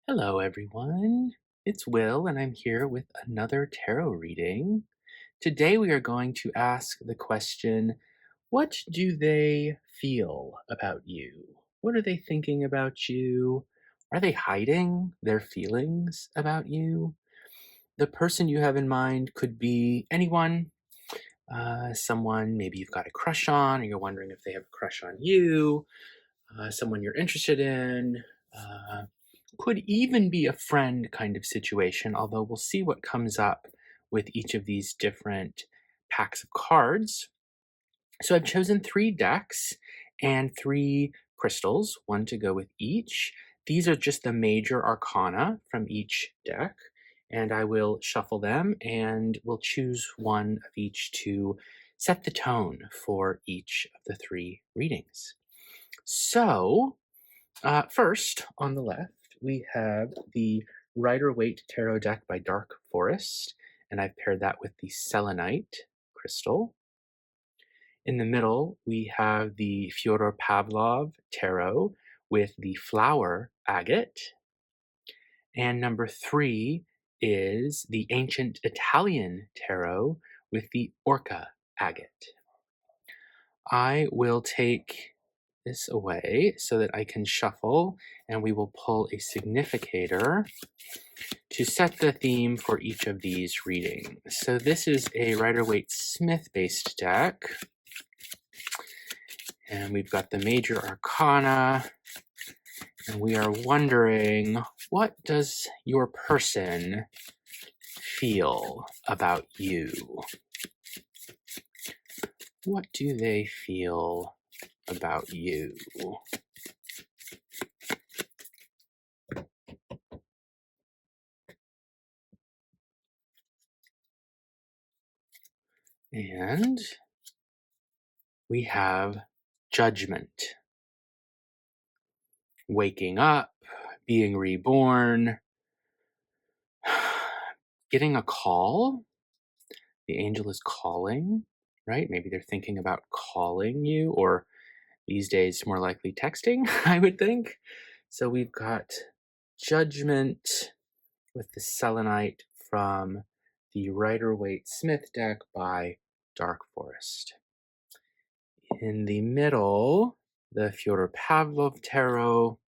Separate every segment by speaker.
Speaker 1: Hello, everyone. It's Will, and I'm here with another tarot reading. Today, we are going to ask the question, what do they feel about you? What are they thinking about you? Are they hiding their feelings about you? The person you have in mind could be anyone, someone maybe you've got a crush on, or you're wondering if they have a crush on you, someone you're interested in. Could even be a friend kind of situation, although we'll see what comes up with each of these different packs of cards. So I've chosen 3 decks and 3 crystals, one to go with each. These are just the major arcana from each deck, and I will shuffle them and we'll choose one of each to set the tone for each of the 3 readings. So, first, on the left, we have the Rider-Waite Tarot deck by Dark Forest, and I've paired that with the Selenite crystal. In the middle, we have the Fyodor Pavlov Tarot with the Flower Agate. And number 3 is the Ancient Italian Tarot with the Orca Agate. I will take this away so that I can shuffle, and we will pull a significator to set the theme for each of these readings. So this is a Rider-Waite Smith-based deck, and we've got the major arcana, and we are wondering, what does your person feel about you? What do they feel about you? And we have Judgment. Waking up, being reborn, getting a call. The angel is calling, right? Maybe they're thinking about calling you, or these days more likely texting, I would think. So we've got Judgment with the Selenite from the Rider-Waite Smith deck by Dark Forest. In the middle, the Fyodor Pavlov Tarot.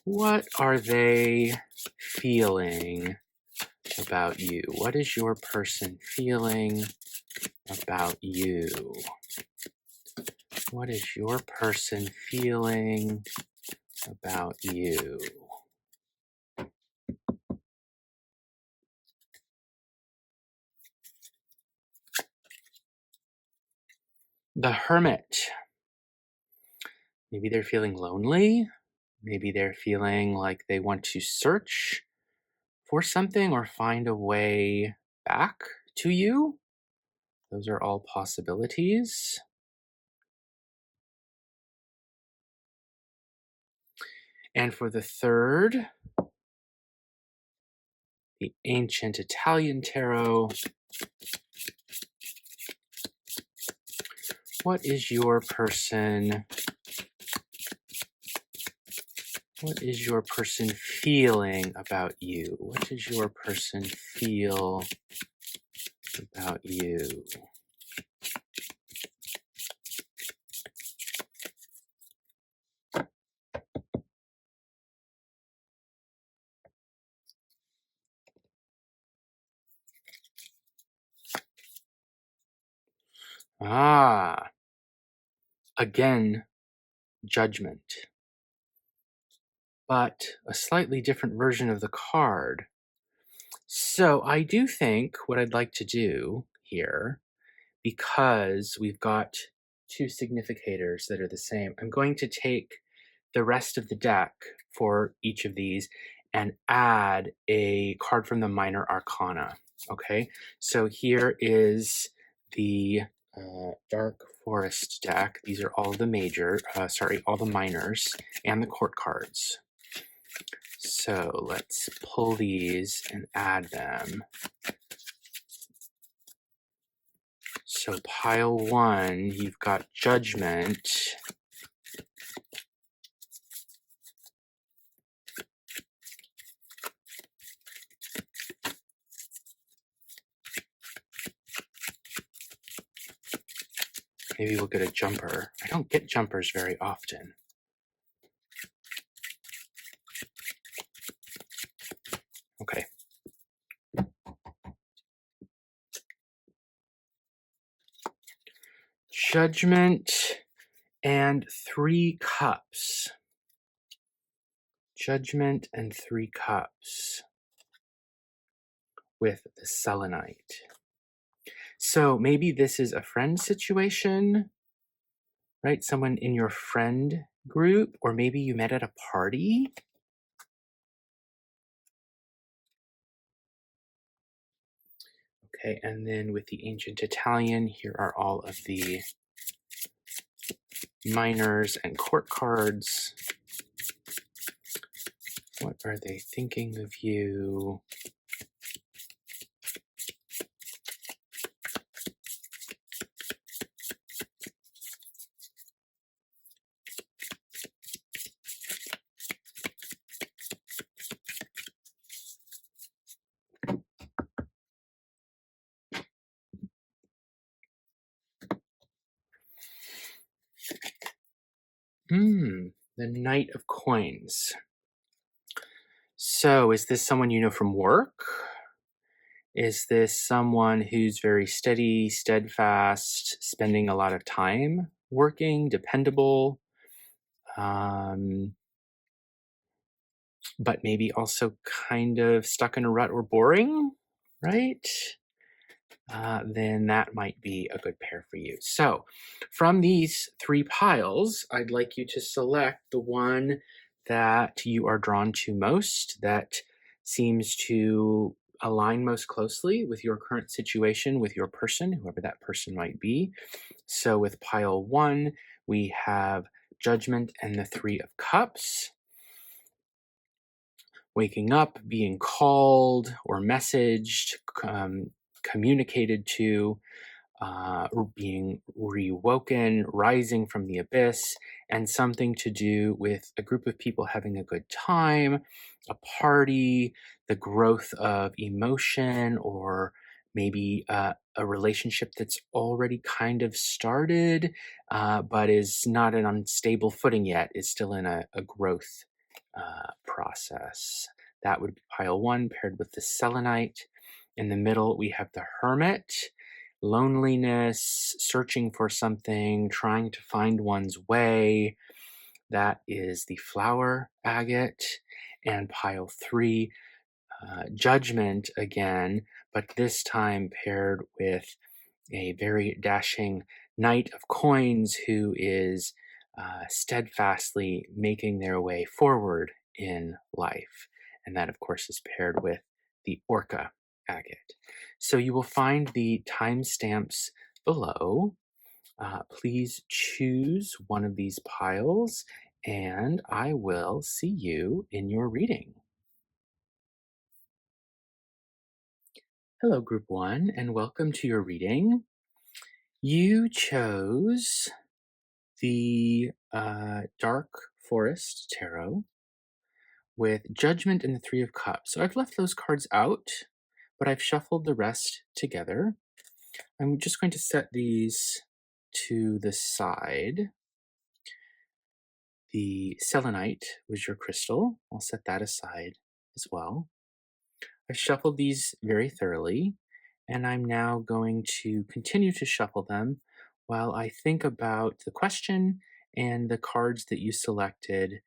Speaker 1: What are they feeling about you? What is your person feeling about you? What is your person feeling about you? The Hermit. Maybe they're feeling lonely. Maybe they're feeling like they want to search for something or find a way back to you. Those are all possibilities. And for the third, the Ancient Italian Tarot. What is your person feeling about you? What does your person feel about you? Again, Judgment. But a slightly different version of the card. So I do think what I'd like to do here, because we've got 2 significators that are the same, I'm going to take the rest of the deck for each of these and add a card from the minor arcana. Okay, so here is the Dark Forest deck. These are all the all the minors and the court cards. So let's pull these and add them. So pile 1, you've got Judgment. Maybe we'll get a jumper. I don't get jumpers very often. Okay. Judgment and 3 cups. Judgment and 3 cups with the Selenite. So maybe this is a friend situation, right? Someone in your friend group, or maybe you met at a party. Okay, and then with the ancient Italian, here are all of the minors and court cards. What are they thinking of you? The Knight of Coins. So is this someone you know from work? Is this someone who's very steady, steadfast, spending a lot of time working, dependable, but maybe also kind of stuck in a rut or boring, right? Then that might be a good pair for you. So from these 3 piles, I'd like you to select the one that you are drawn to most, that seems to align most closely with your current situation, with your person, whoever that person might be. So with pile 1, we have Judgment and the 3 of Cups. Waking up, being called or messaged, communicated to, being rewoken, rising from the abyss, and something to do with a group of people having a good time, a party, the growth of emotion, or maybe a relationship that's already kind of started, but is not an unstable footing yet, is still in a growth process. That would be pile 1 paired with the Selenite. In the middle, we have the Hermit. Loneliness, searching for something, trying to find one's way. That is the flower agate. And pile 3, Judgment again, but this time paired with a very dashing Knight of Coins who is steadfastly making their way forward in life. And that, of course, is paired with the Orca agate. So you will find the timestamps below. Please choose one of these piles, and I will see you in your reading. Hello, Group 1, and welcome to your reading. You chose the Dark Forest Tarot with Judgment and the 3 of Cups. So I've left those cards out, but I've shuffled the rest together. I'm just going to set these to the side. The Selenite was your crystal. I'll set that aside as well. I've shuffled these very thoroughly, and I'm now going to continue to shuffle them while I think about the question and the cards that you selected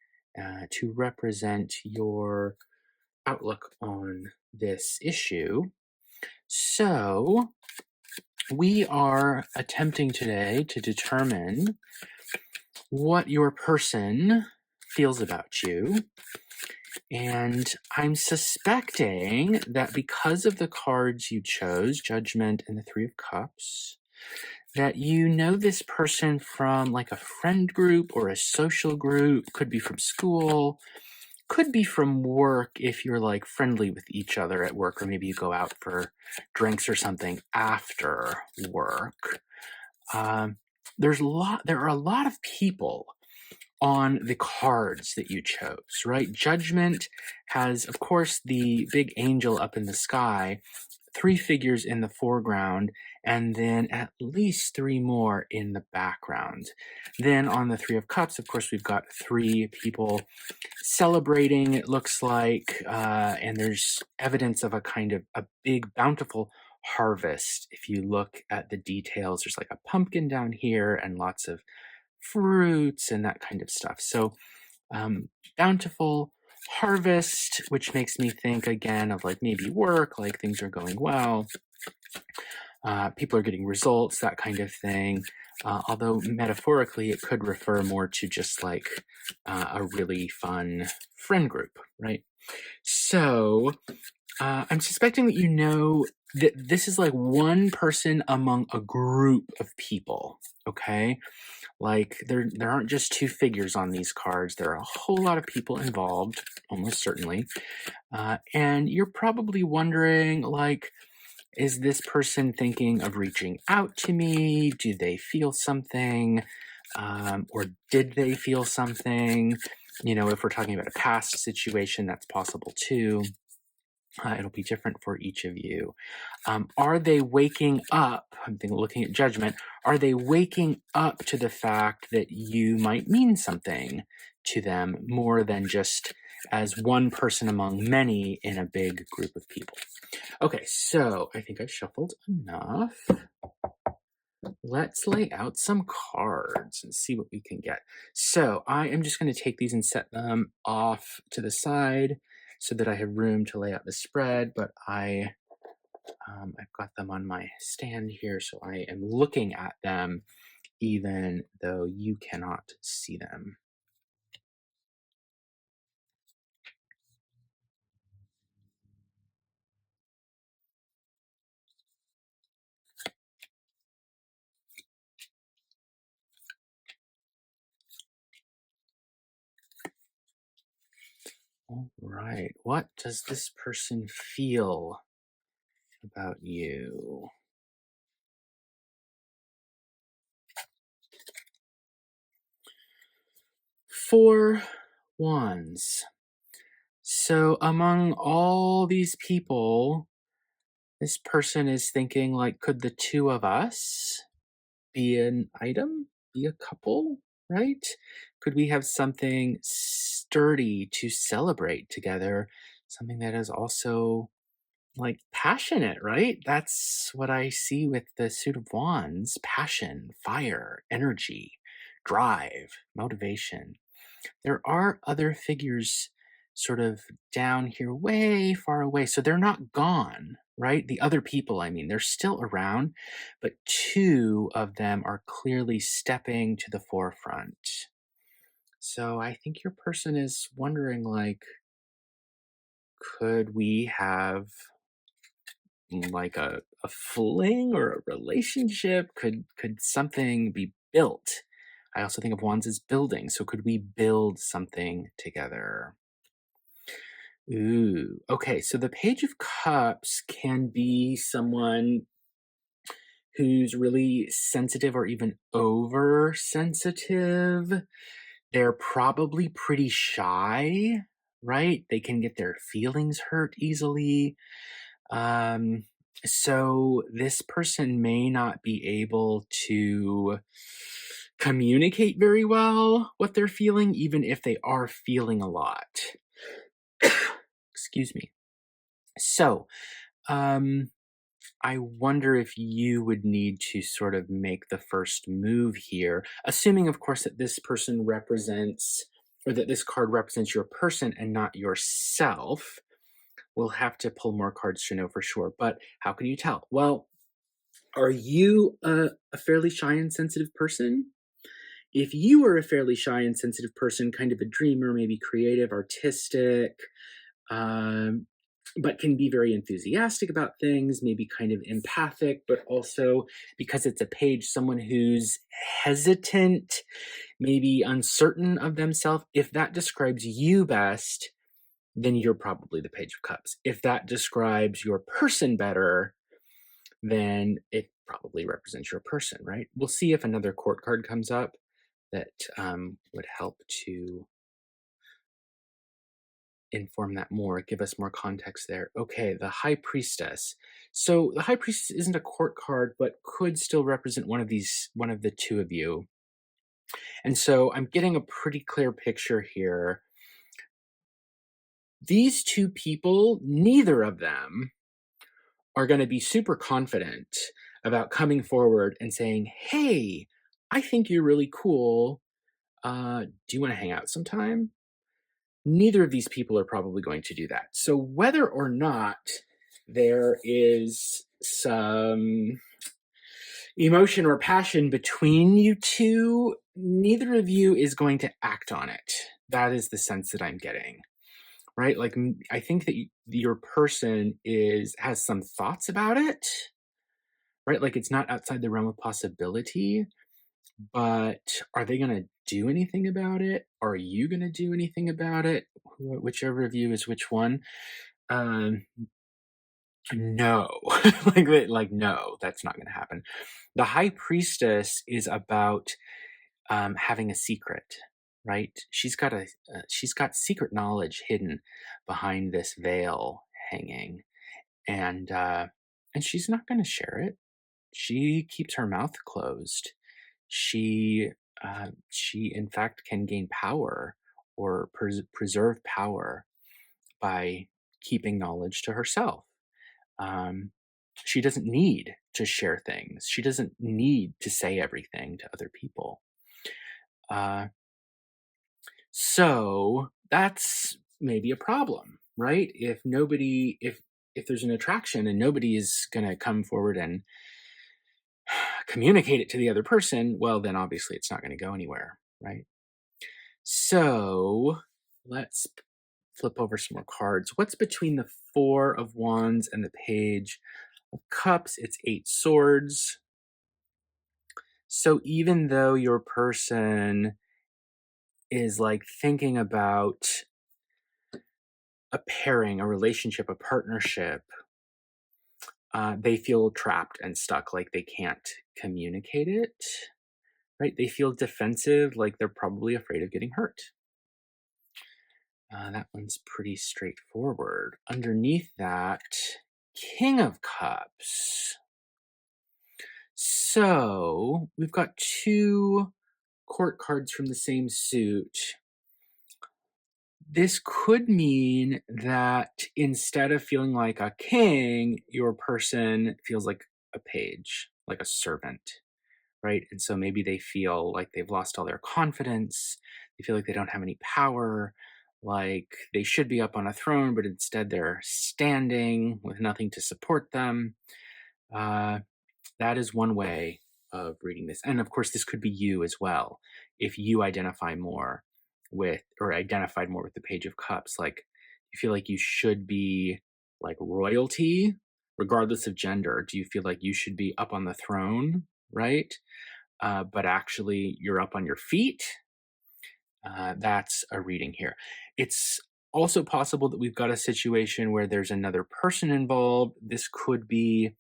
Speaker 1: to represent your outlook on this issue. So we are attempting today to determine what your person feels about you. And I'm suspecting that because of the cards you chose, Judgment and the 3 of Cups, that you know this person from like a friend group or a social group, could be from school, could be from work if you're like friendly with each other at work, or maybe you go out for drinks or something after work. There are a lot of people on the cards that you chose, right? Judgment has, of course, the big angel up in the sky three figures in the foreground, and then at least three more in the background. Then on the Three of Cups, of course, we've got three people celebrating, it looks like, and there's evidence of a kind of a big, bountiful harvest. If you look at the details, there's like a pumpkin down here and lots of fruits and that kind of stuff. So bountiful harvest, which makes me think again of like maybe work, like things are going well, people are getting results, that kind of thing. Although metaphorically, it could refer more to just like a really fun friend group, right? So I'm suspecting that you know that this is like one person among a group of people, okay? Like there aren't just two figures on these cards. There are a whole lot of people involved, almost certainly. And you're probably wondering, like, is this person thinking of reaching out to me? Do they feel something? Or did they feel something? You know, if we're talking about a past situation, that's possible too. It'll be different for each of you. Are they waking up? I'm thinking, looking at Judgment. Are they waking up to the fact that you might mean something to them more than just as one person among many in a big group of people? Okay, so I think I shuffled enough. Let's lay out some cards and see what we can get. So I am just going to take these and set them off to the side so that I have room to lay out the spread, but I've got them on my stand here, so I am looking at them even though you cannot see them. All right, what does this person feel about you? Four wands. So among all these people, this person is thinking like, could the two of us be an item, be a couple, right? Could we have something sturdy to celebrate together? Something that is also like passionate, right? That's what I see with the Suit of Wands: passion, fire, energy, drive, motivation. There are other figures sort of down here, way far away. So they're not gone, right? The other people, I mean, they're still around, but two of them are clearly stepping to the forefront. So I think your person is wondering, like, could we have like a fling or a relationship? Could something be built? I also think of wands as building. So could we build something together? Ooh, okay. So the Page of Cups can be someone who's really sensitive or even oversensitive. They're probably pretty shy, right? They can get their feelings hurt easily. Um, so this person may not be able to communicate very well what they're feeling, even if they are feeling a lot. Excuse me. So, I wonder if you would need to sort of make the first move here, assuming, of course, that this person represents, or that this card represents your person and not yourself. We'll have to pull more cards to know for sure. But how can you tell? Well, are you a fairly shy and sensitive person? If you are a fairly shy and sensitive person, kind of a dreamer, maybe creative, artistic, um, but can be very enthusiastic about things, maybe kind of empathic, but also, because it's a page, someone who's hesitant, maybe uncertain of themselves. If that describes you best, then you're probably the Page of Cups. If that describes your person better, then it probably represents your person, right? We'll see if another court card comes up that would help to inform that more, give us more context there. Okay, the High Priestess. So the High Priestess isn't a court card, but could still represent one of the two of you. And so I'm getting a pretty clear picture here. These two people, neither of them are going to be super confident about coming forward and saying, hey, I think you're really cool. Do you want to hang out sometime? Neither of these people are probably going to do that. So whether or not there is some emotion or passion between you two, neither of you is going to act on it. That is the sense that I'm getting, right? Like, I think that your person has some thoughts about it, right? Like, it's not outside the realm of possibility, but are they going to do anything about it? Are you going to do anything about it? Whichever of you is which one. No, no, that's not going to happen. The High Priestess is about having a secret, right? She's got secret knowledge hidden behind this veil hanging, and she's not going to share it. She keeps her mouth closed. She in fact can gain power or preserve power by keeping knowledge to herself. She doesn't need to share things. She doesn't need to say everything to other people. So that's maybe a problem, right? If there's an attraction and nobody is going to come forward and communicate it to the other person, well, then obviously it's not going to go anywhere, right? So let's flip over some more cards. What's between the Four of Wands and the Page of Cups? It's 8 swords. So even though your person is like thinking about a pairing, a relationship, a partnership, they feel trapped and stuck, like they can't communicate it, right? They feel defensive, like they're probably afraid of getting hurt. That one's pretty straightforward. Underneath that, King of Cups. So we've got 2 court cards from the same suit. This could mean that instead of feeling like a king, your person feels like a page, like a servant, right? And so maybe they feel like they've lost all their confidence. They feel like they don't have any power, like they should be up on a throne, but instead they're standing with nothing to support them. That is one way of reading this. And of course, this could be you as well. If you identified more with the Page of Cups, like you feel like you should be like royalty, regardless of gender. Do you feel like you should be up on the throne, right? But actually you're up on your feet? That's a reading here. It's also possible that we've got a situation where there's another person involved. This could be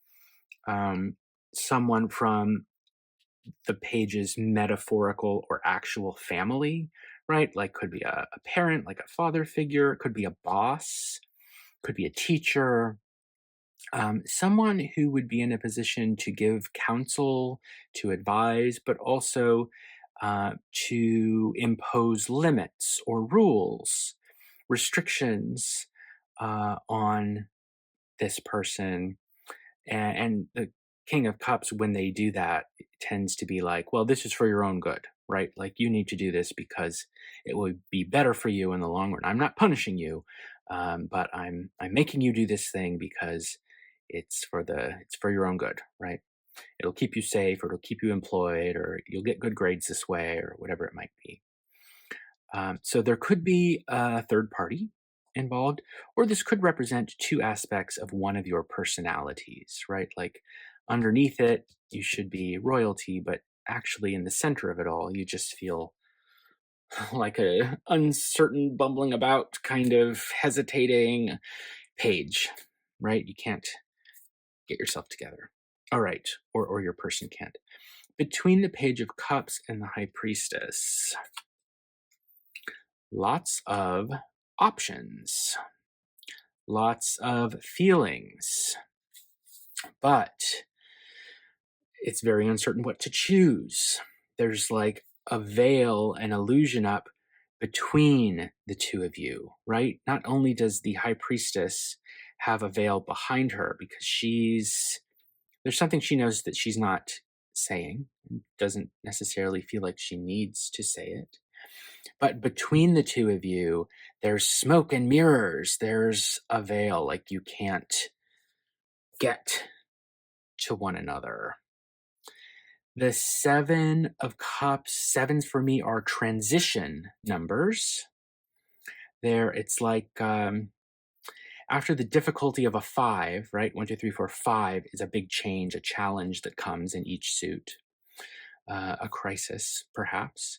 Speaker 1: someone from the page's metaphorical or actual family, right? Like could be a parent, like a father figure, could be a boss, could be a teacher, someone who would be in a position to give counsel, to advise, but also to impose limits or rules, restrictions on this person. And the King of Cups, when they do that, tends to be like, well, this is for your own good, right? Like you need to do this because it will be better for you in the long run. I'm not punishing you, but I'm making you do this thing because it's for your own good, right? It'll keep you safe, or it'll keep you employed, or you'll get good grades this way, or whatever it might be. So there could be a third party involved, or this could represent 2 aspects of one of your personalities, right? Like underneath it, you should be royalty, but actually in the center of it all, you just feel like a uncertain, bumbling about, kind of hesitating page, right? You can't get yourself together. All right, or your person can't. Between the Page of Cups and the High Priestess, lots of options, lots of feelings, but it's very uncertain what to choose. There's like a veil, an illusion up between the two of you, right? Not only does the high priestess have a veil behind her because there's something she knows that she's not saying, doesn't necessarily feel like she needs to say it. But between the two of you, there's smoke and mirrors. There's a veil, like you can't get to one another. The Seven of Cups, sevens for me are transition numbers. It's like after the difficulty of a 5, right? 1, 2, 3, 4, 5 is a big change, a challenge that comes in each suit, a crisis, perhaps.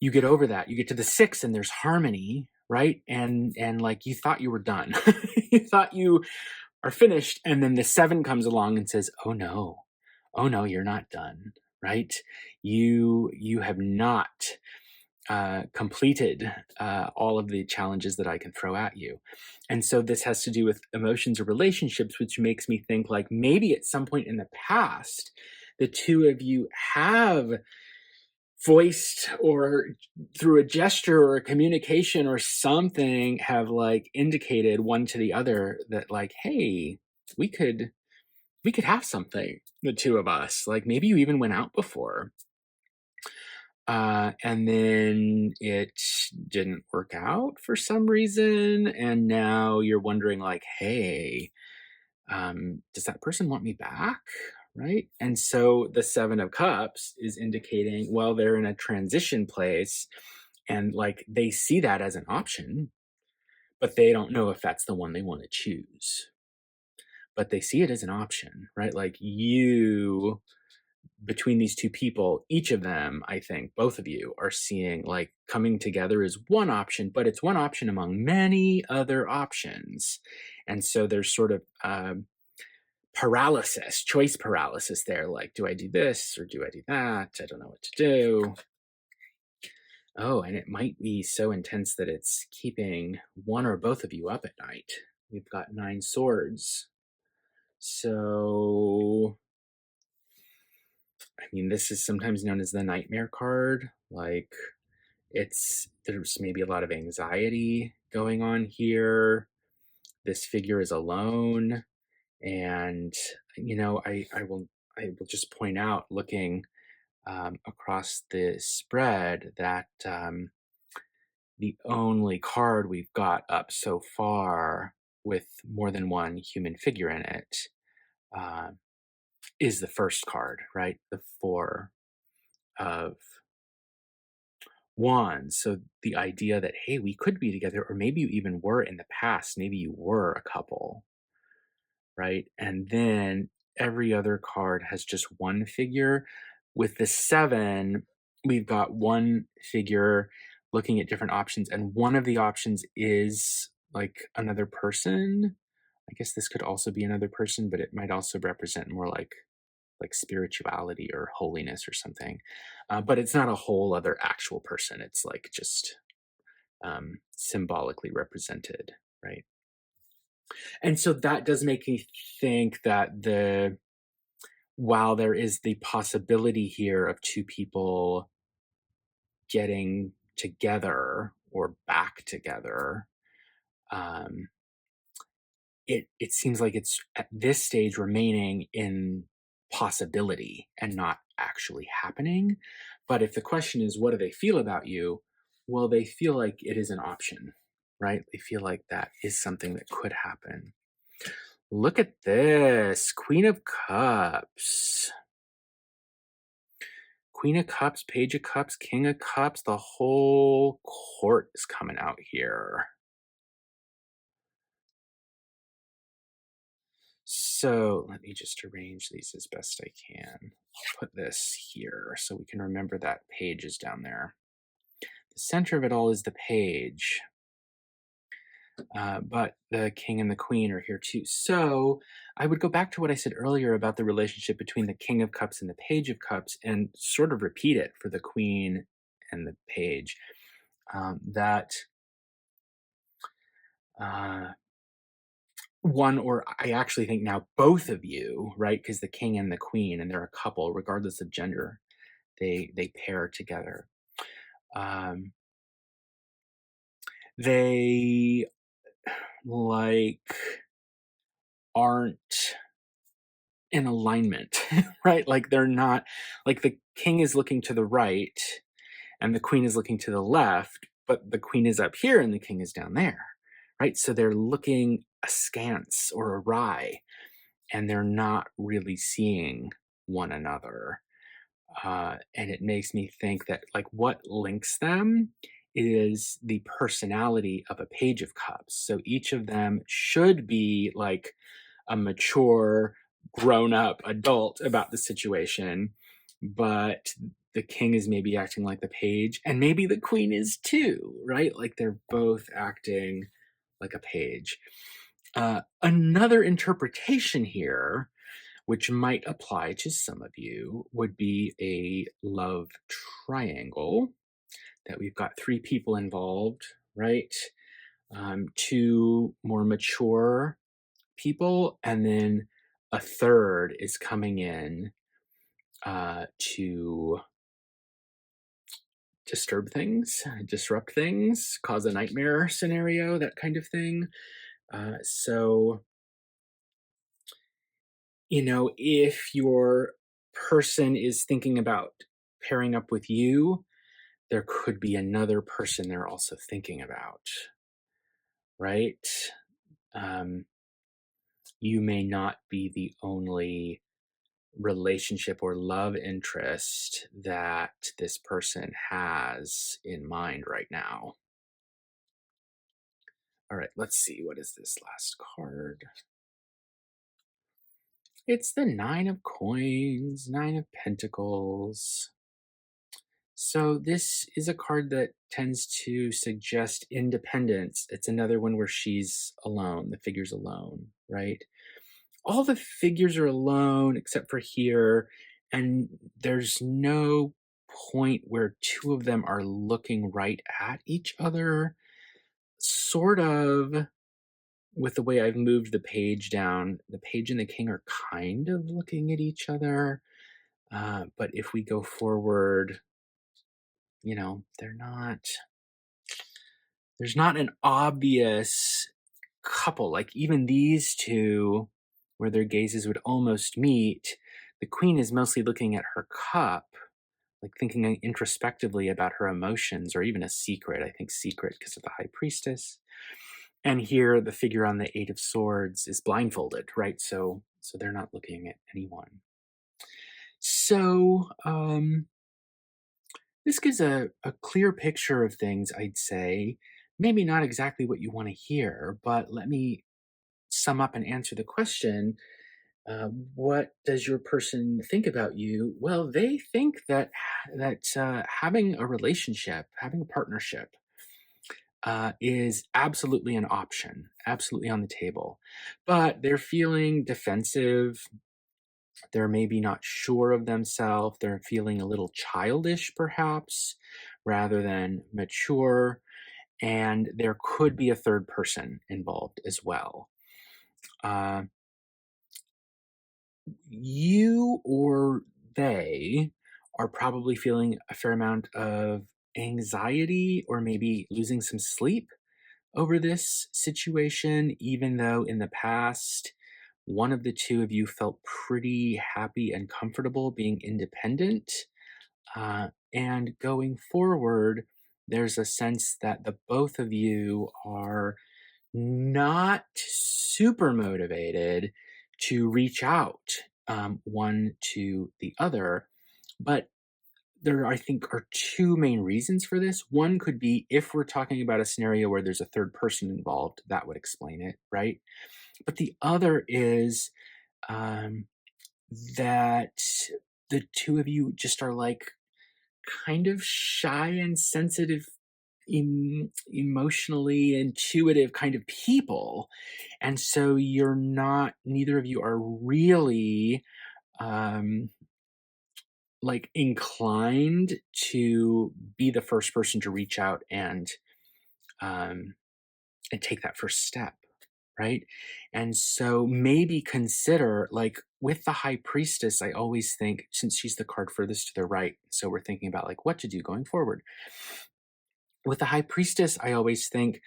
Speaker 1: You get over that. You get to the 6 and there's harmony, right? And like you thought you were done. You thought you are finished, and then the 7 comes along and says, oh no, you're not done, right? You have not completed all of the challenges that I can throw at you. And so this has to do with emotions or relationships, which makes me think like maybe at some point in the past, the two of you have voiced or through a gesture or a communication or something have like indicated one to the other that like, hey, we could have something, the two of us. Like maybe you even went out before. And then it didn't work out for some reason. And now you're wondering like, hey, does that person want me back? Right. And so the 7 of Cups is indicating, well, they're in a transition place and like they see that as an option, but they don't know if that's the one they want to choose. But they see it as an option, right? Like you, between these two people, each of them, I think, both of you are seeing like coming together is one option, but it's one option among many other options. And so there's sort of paralysis, choice paralysis there. Like, do I do this or do I do that? I don't know what to do. Oh, and it might be so intense that it's keeping one or both of you up at night. We've got 9 swords. So, I mean, this is sometimes known as the nightmare card. Like, there's maybe a lot of anxiety going on here. This figure is alone. And, you know, I will just point out, looking across the spread, that the only card we've got up so far with more than one human figure in it is the first card, right? The 4 of Wands. So the idea that, hey, we could be together, or maybe you even were in the past, maybe you were a couple, right? And then every other card has just one figure. With the 7, we've got one figure looking at different options, and one of the options is like another person. I guess this could also be another person, but it might also represent more like spirituality or holiness or something. But it's not a whole other actual person. It's like just symbolically represented, right? And so that does make me think that while there is the possibility here of two people getting together or back together, um, it seems like it's at this stage remaining in possibility and not actually happening. But if the question is, what do they feel about you? Well, they feel like it is an option, right? They feel like that is something that could happen. Look at this. Queen of Cups. Queen of Cups, Page of Cups, King of Cups. The whole court is coming out here. So let me just arrange these as best I can. I'll put this here so we can remember that page is down there. The center of it all is the page. But the king and the queen are here too. So I would go back to what I said earlier about the relationship between the King of Cups and the Page of Cups and sort of repeat it for the queen and the page. That Uh, one, or I actually think now both of you, right? Because the king and the queen, and they're a couple, regardless of gender, they pair together. Um, they like aren't in alignment, right? Like they're not, like the king is looking to the right and the queen is looking to the left, but the queen is up here and the king is down there, right? So they're looking askance or awry and they're not really seeing one another. And it makes me think that, like, what links them is the personality of a page of cups. So each of them should be like a mature, grown up adult about the situation, but the king is maybe acting like the page, and maybe the queen is too, right? Like they're both acting like a page. Another interpretation here, which might apply to some of you, would be a love triangle, that we've got three people involved, right? Two more mature people, and then a third is coming in to disturb things, disrupt things, cause a nightmare scenario, that kind of thing. So, if your person is thinking about pairing up with you, there could be another person they're also thinking about, right? Um, you may not be the only relationship or love interest that this person has in mind right now. All right, let's see. What is this last card? It's the Nine of Coins, Nine of Pentacles. So this is a card that tends to suggest independence. It's another one where she's alone, the figure's alone, right? All the figures are alone except for here, and there's no point where two of them are looking right at each other. Sort of, with the way I've moved the page down, the page and the king are kind of looking at each other. But if we go forward, they're not, there's not an obvious couple. Like even these two, where their gazes would almost meet, the queen is mostly looking at her cup, like thinking introspectively about her emotions or even a secret. I think secret because of the high priestess. And here the figure on the Eight of Swords is blindfolded, right? So they're not looking at anyone. So this gives a clear picture of things, I'd say. Maybe not exactly what you want to hear, but let me sum up and answer the question. What does your person think about you? Well, they think that having a relationship, having a partnership, is absolutely an option, absolutely on the table. But they're feeling defensive. They're maybe not sure of themselves. They're feeling a little childish, perhaps, rather than mature. And there could be a third person involved as well. Uh, you or they are probably feeling a fair amount of anxiety or maybe losing some sleep over this situation, even though in the past, one of the two of you felt pretty happy and comfortable being independent. And going forward, there's a sense that the both of you are not super motivated to reach out, one to the other. But there, I think, are two main reasons for this. One could be if we're talking about a scenario where there's a third person involved, that would explain it, right? But the other is um, that the two of you just are like kind of shy and sensitive, emotionally intuitive kind of people. And so neither of you are really um, like inclined to be the first person to reach out and um, and take that first step, right? And so maybe consider, like with the High Priestess, I always think, since she's the card furthest to the right, so we're thinking about like what to do going forward. With the High Priestess, I always think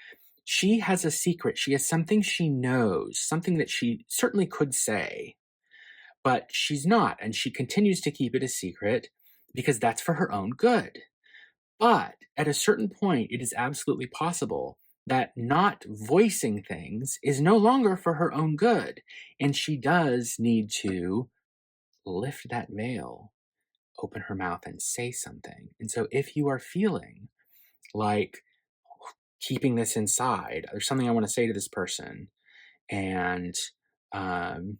Speaker 1: she has a secret. She has something she knows, something that she certainly could say, but she's not. And she continues to keep it a secret because that's for her own good. But at a certain point, it is absolutely possible that not voicing things is no longer for her own good. And she does need to lift that veil, open her mouth, and say something. And so if you are feeling like keeping this inside, there's something I want to say to this person, and um,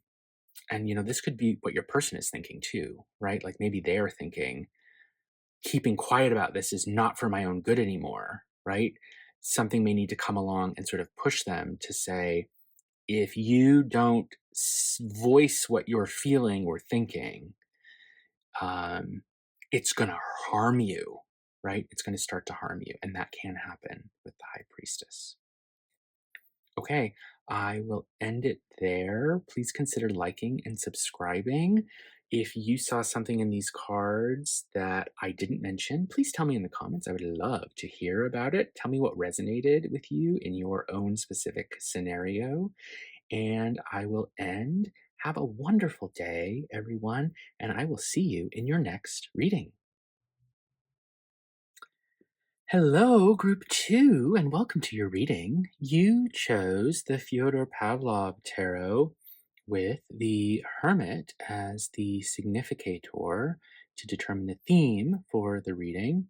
Speaker 1: this could be what your person is thinking too, right? Like maybe they're thinking, keeping quiet about this is not for my own good anymore, right? Something may need to come along and sort of push them to say, if you don't voice what you're feeling or thinking, it's going to harm you, right? It's going to start to harm you. And that can happen with the High Priestess. Okay, I will end it there. Please consider liking and subscribing. If you saw something in these cards that I didn't mention, please tell me in the comments. I would love to hear about it. Tell me what resonated with you in your own specific scenario. And I will end. Have a wonderful day, everyone, and I will see you in your next reading. Hello, Group 2, and welcome to your reading. You chose the Fyodor Pavlov Tarot with the Hermit as the significator to determine the theme for the reading.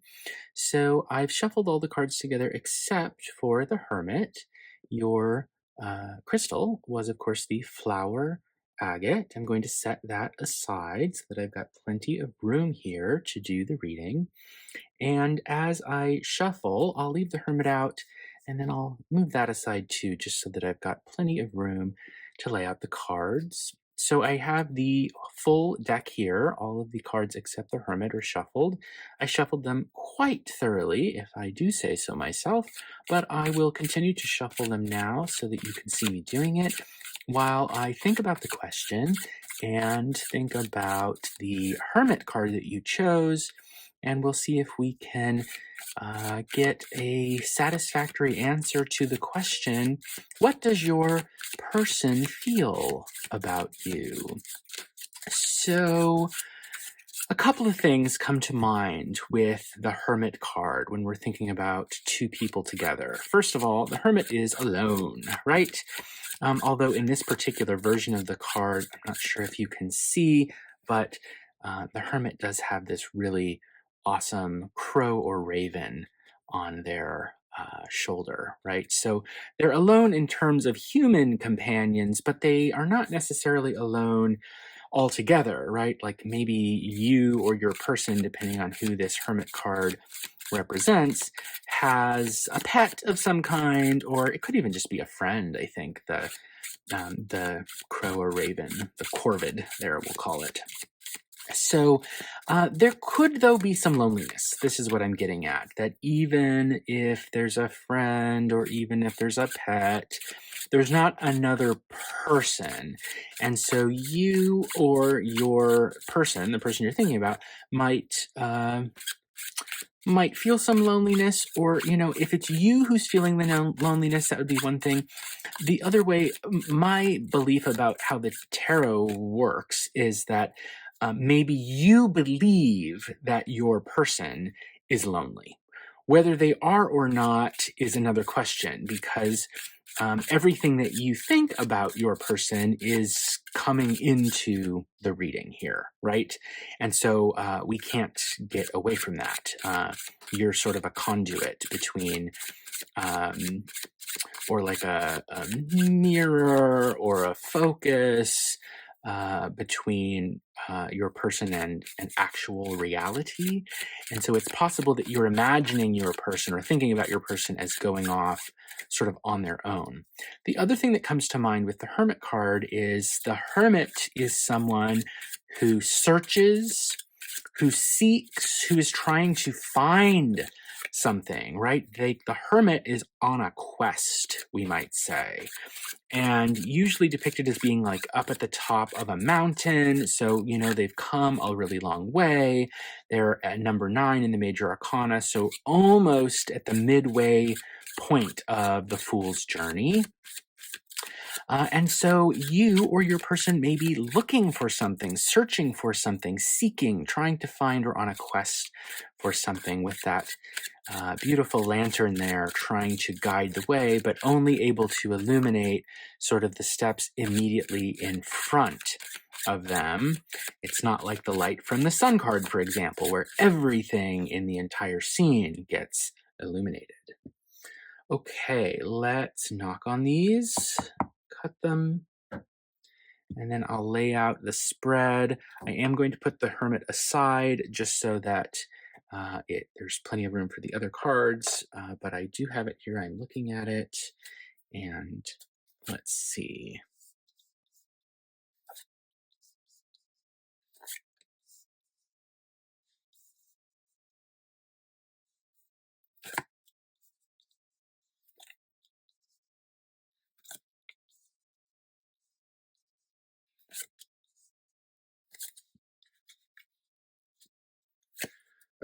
Speaker 1: So I've shuffled all the cards together except for the Hermit. Your crystal was, of course, the flower agate. I'm going to set that aside so that I've got plenty of room here to do the reading. And as I shuffle, I'll leave the Hermit out, and then I'll move that aside too, just so that I've got plenty of room to lay out the cards. So I have the full deck here. All of the cards except the Hermit are shuffled. I shuffled them quite thoroughly, if I do say so myself, but I will continue to shuffle them now so that you can see me doing it while I think about the question and think about the Hermit card that you chose. And we'll see if we can get a satisfactory answer to the question, what does your person feel about you? So a couple of things come to mind with the Hermit card when we're thinking about two people together. First of all, the Hermit is alone, right? Although in this particular version of the card, I'm not sure if you can see, but the Hermit does have this really awesome crow or raven on their shoulder, right? So they're alone in terms of human companions, but they are not necessarily alone altogether, right? Like maybe you or your person, depending on who this Hermit card represents, has a pet of some kind, or it could even just be a friend. I think the crow or raven, the corvid, there we'll call it. So there could, though, be some loneliness. This is what I'm getting at, that even if there's a friend or even if there's a pet, there's not another person. And so you or your person, the person you're thinking about, might feel some loneliness, or, if it's you who's feeling the loneliness, that would be one thing. The other way, my belief about how the tarot works is that maybe you believe that your person is lonely. Whether they are or not is another question, because everything that you think about your person is coming into the reading here, right? And so we can't get away from that. You're sort of a conduit between, or like a mirror or a focus between your person and an actual reality. And so it's possible that you're imagining your person or thinking about your person as going off sort of on their own. The other thing that comes to mind with the Hermit card is the Hermit is someone who searches, who seeks, who is trying to find something, right? The hermit is on a quest, we might say, and usually depicted as being like up at the top of a mountain. So, they've come a really long way. They're at number 9 in the major arcana, so almost at the midway point of the fool's journey. And so you or your person may be looking for something, searching for something, seeking, trying to find, or on a quest for something with that beautiful lantern there, trying to guide the way, but only able to illuminate sort of the steps immediately in front of them. It's not like the light from the sun card, for example, where everything in the entire scene gets illuminated. Okay, let's knock on these, cut them, and then I'll lay out the spread. I am going to put the Hermit aside just so that there's plenty of room for the other cards, but I do have it here. I'm looking at it, and let's see.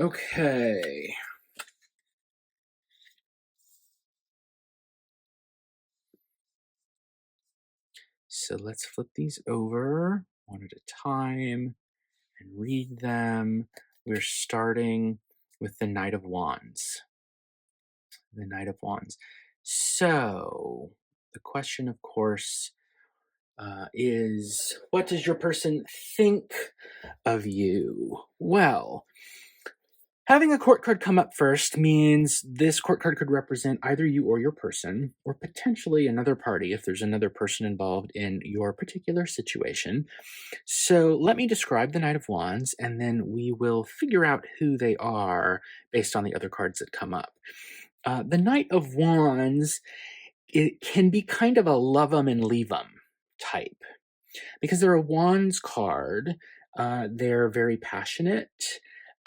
Speaker 1: Okay. So let's flip these over one at a time and read them. We're starting with the Knight of Wands. The Knight of Wands. So the question, of course, is what does your person think of you? Well, having a court card come up first means this court card could represent either you or your person, or potentially another party if there's another person involved in your particular situation. So let me describe the Knight of Wands, and then we will figure out who they are based on the other cards that come up. The Knight of Wands, it can be kind of a love 'em and leave 'em type because they're a Wands card. They're very passionate.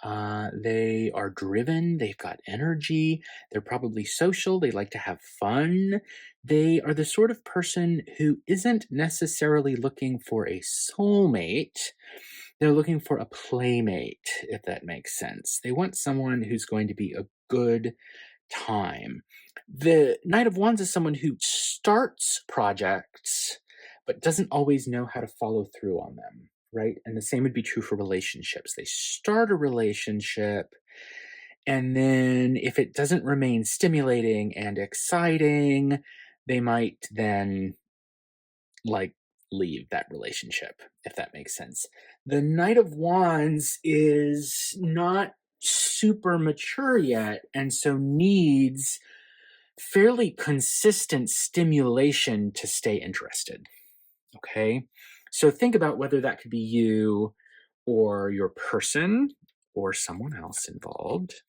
Speaker 1: They are driven. They've got energy. They're probably social. They like to have fun. They are the sort of person who isn't necessarily looking for a soulmate. They're looking for a playmate, if that makes sense. They want someone who's going to be a good time. The Knight of Wands is someone who starts projects but doesn't always know how to follow through on them, right? And the same would be true for relationships. They start a relationship, and then if it doesn't remain stimulating and exciting, they might then like leave that relationship, if that makes sense. The Knight of Wands is not super mature yet, and so needs fairly consistent stimulation to stay interested. Okay? So think about whether that could be you or your person or someone else involved.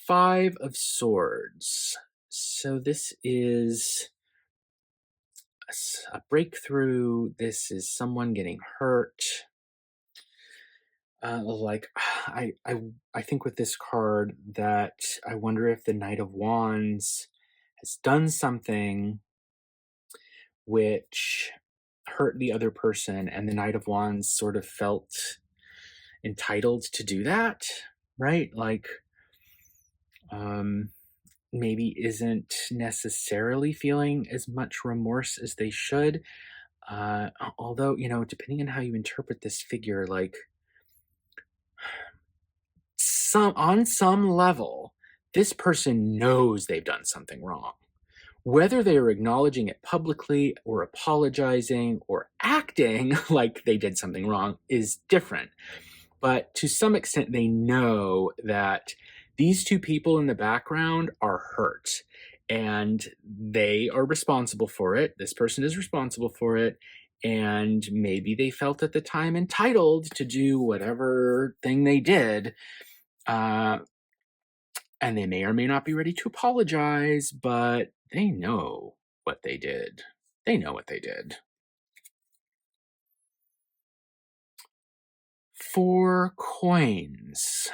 Speaker 1: 5 of Swords. So this is a breakthrough. This is someone getting hurt. I think with this card that I wonder if the Knight of Wands has done something which hurt the other person, and the Knight of Wands sort of felt entitled to do that, right? Like, maybe isn't necessarily feeling as much remorse as they should. Although, depending on how you interpret this figure, like, on some level, this person knows they've done something wrong. Whether they are acknowledging it publicly or apologizing or acting like they did something wrong is different. But to some extent, they know that these two people in the background are hurt and they are responsible for it. This person is responsible for it. And maybe they felt at the time entitled to do whatever thing they did. And they may or may not be ready to apologize, but they know what they did. They know what they did. 4 coins.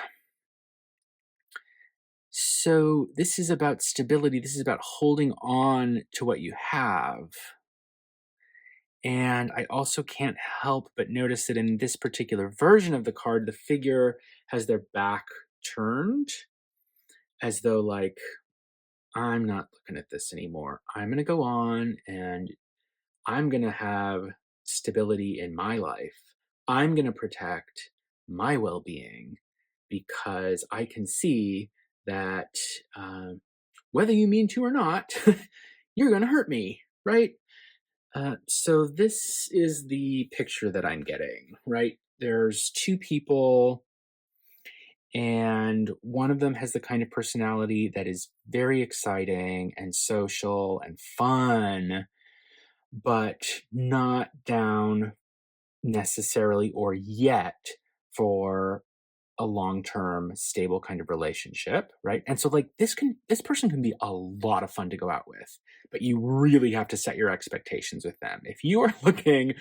Speaker 1: So this is about stability. This is about holding on to what you have. And I also can't help but notice that in this particular version of the card, the figure has their back turned as though, like, I'm not looking at this anymore. I'm going to go on and I'm going to have stability in my life. I'm going to protect my well being because I can see that whether you mean to or not, you're going to hurt me, right? So this is the picture that I'm getting, right? There's two people, and one of them has the kind of personality that is very exciting and social and fun, but not down necessarily or yet for a long-term stable kind of relationship, right? And so like this person can be a lot of fun to go out with, but you really have to set your expectations with them. If you are looking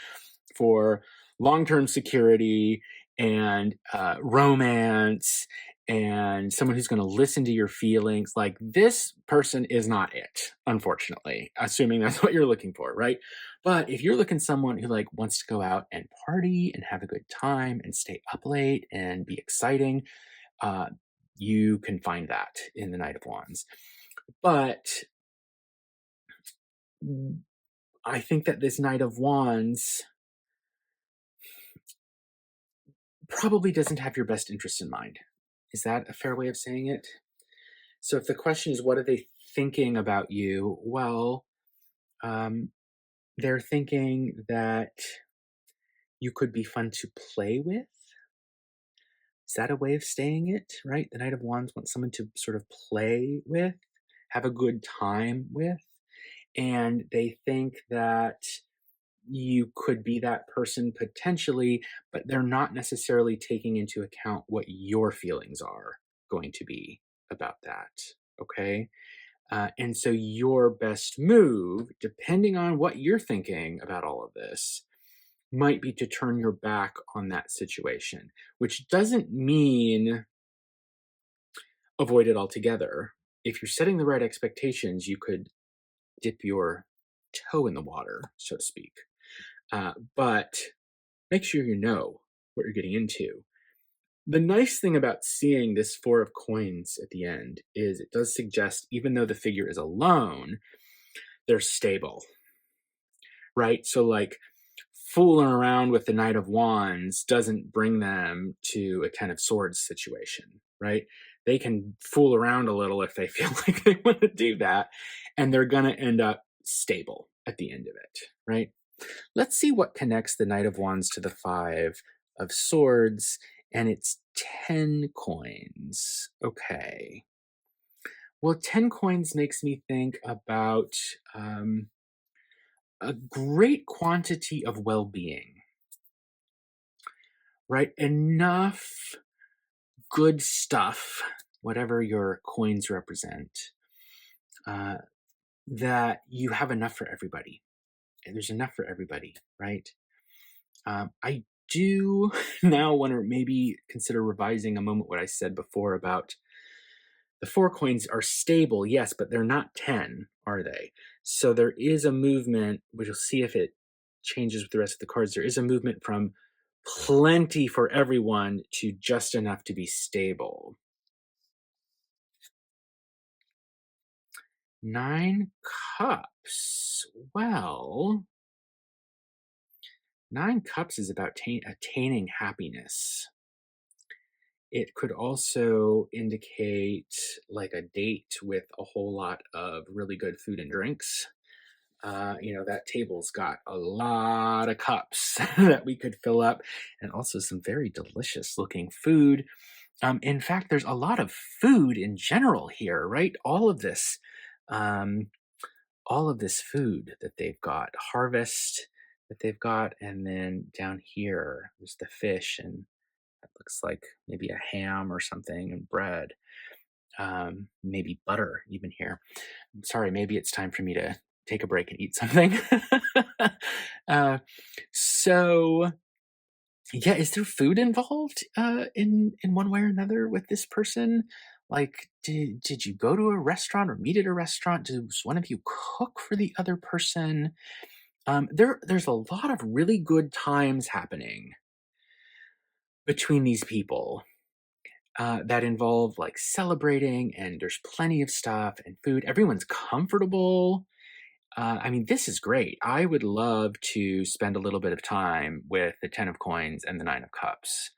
Speaker 1: for long-term security and romance and someone who's going to listen to your feelings, like this person is not it, unfortunately, assuming that's what you're looking for, right? But if you're looking someone who like wants to go out and party and have a good time and stay up late and be exciting, uh, you can find that in the Knight of Wands. But I think that this Knight of Wands probably doesn't have your best interest in mind. Is that a fair way of saying it? So if the question is, what are they thinking about you? Well, they're thinking that you could be fun to play with. Is that a way of saying it, right? The Knight of Wands wants someone to sort of play with, have a good time with. And they think that you could be that person potentially, but they're not necessarily taking into account what your feelings are going to be about that. Okay. And so your best move, depending on what you're thinking about all of this, might be to turn your back on that situation, which doesn't mean avoid it altogether. If you're setting the right expectations, you could dip your toe in the water, so to speak. But make sure you know what you're getting into. The nice thing about seeing this Four of Coins at the end is it does suggest, even though the figure is alone, they're stable, right? So, like, fooling around with the Knight of Wands doesn't bring them to a Ten of Swords situation, right? They can fool around a little if they feel like they want to do that, and they're going to end up stable at the end of it, right? Let's see what connects the Knight of Wands to the Five of Swords, and it's 10 coins. Okay. Well, 10 coins makes me think about a great quantity of well-being, right? Enough good stuff, whatever your coins represent, that you have enough for everybody. And there's enough for everybody, right? I do now want to maybe consider revising a moment what I said before about the four coins are stable, yes, but they're not 10, are they? So there is a movement, which we'll see if it changes with the rest of the cards. There is a movement from plenty for everyone to just enough to be stable. 9 cups. Well, 9 cups is about attaining happiness. It could also indicate like a date with a whole lot of really good food and drinks. That table's got a lot of cups that we could fill up, and also some very delicious looking food. In fact, there's a lot of food in general here, right? Um, all of this food that they've got, harvest that they've got, and then down here there's the fish, and it looks like maybe a ham or something, and bread, maybe butter even here. Sorry, maybe it's time for me to take a break and eat something. So yeah, is there food involved in one way or another with this person? Like, did you go to a restaurant or meet at a restaurant? Does one of you cook for the other person? There's a lot of really good times happening between these people that involve like celebrating, and there's plenty of stuff and food. Everyone's comfortable. I mean, this is great. I would love to spend a little bit of time with the Ten of Coins and the Nine of Cups.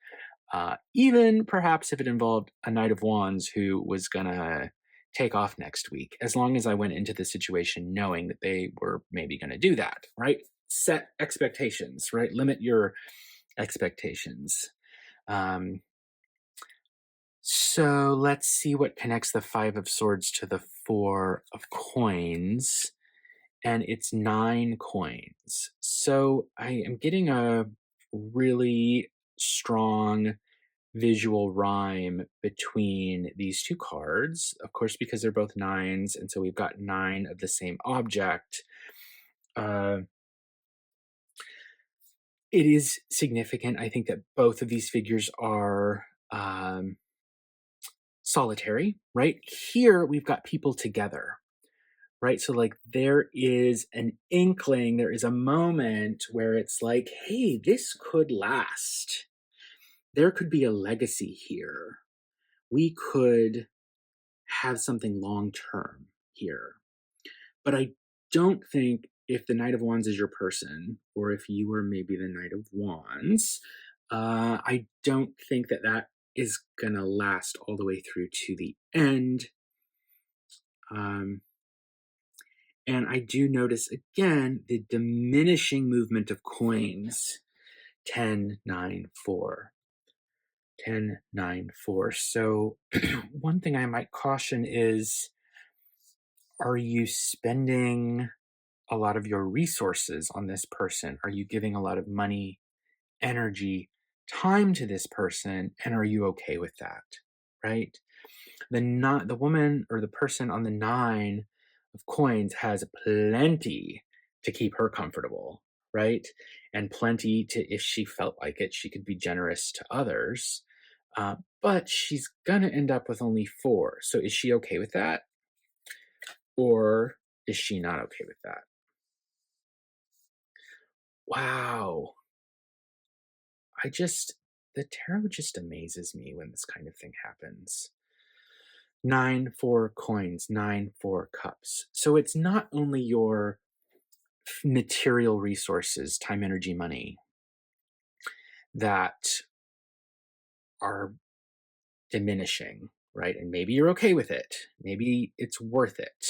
Speaker 1: Even perhaps if it involved a Knight of Wands who was gonna take off next week, as long as I went into the situation knowing that they were maybe gonna do that, right? Set expectations, right? Limit your expectations. So let's see what connects the Five of Swords to the Four of Coins. And it's 9 coins. So I am getting a really strong visual rhyme between these two cards, of course, because they're both nines. And so we've got 9 of the same object. It is significant, I think, that both of these figures are solitary, right? Here we've got people together, right? So like there is an inkling, there is a moment where it's like, hey, this could last. There could be a legacy here. We could have something long term here. But I don't think if the Knight of Wands is your person, or if you were maybe the Knight of Wands, I don't think that that is gonna last all the way through to the end. And I do notice again the diminishing movement of coins. 10, 9, 4. 10, 9, 4. So one thing I might caution is, are you spending a lot of your resources on this person? Are you giving a lot of money, energy, time to this person? And are you okay with that? Right? The woman or the person on the 9 of coins has plenty to keep her comfortable, right? And plenty to, if she felt like it, she could be generous to others. But she's gonna end up with only 4. So is she okay with that? Or is she not okay with that? Wow. The tarot just amazes me when this kind of thing happens. 9, 4 coins, 9, 4 cups. So it's not only your material resources, time, energy, money, that are diminishing, right? And maybe you're okay with it. Maybe it's worth it.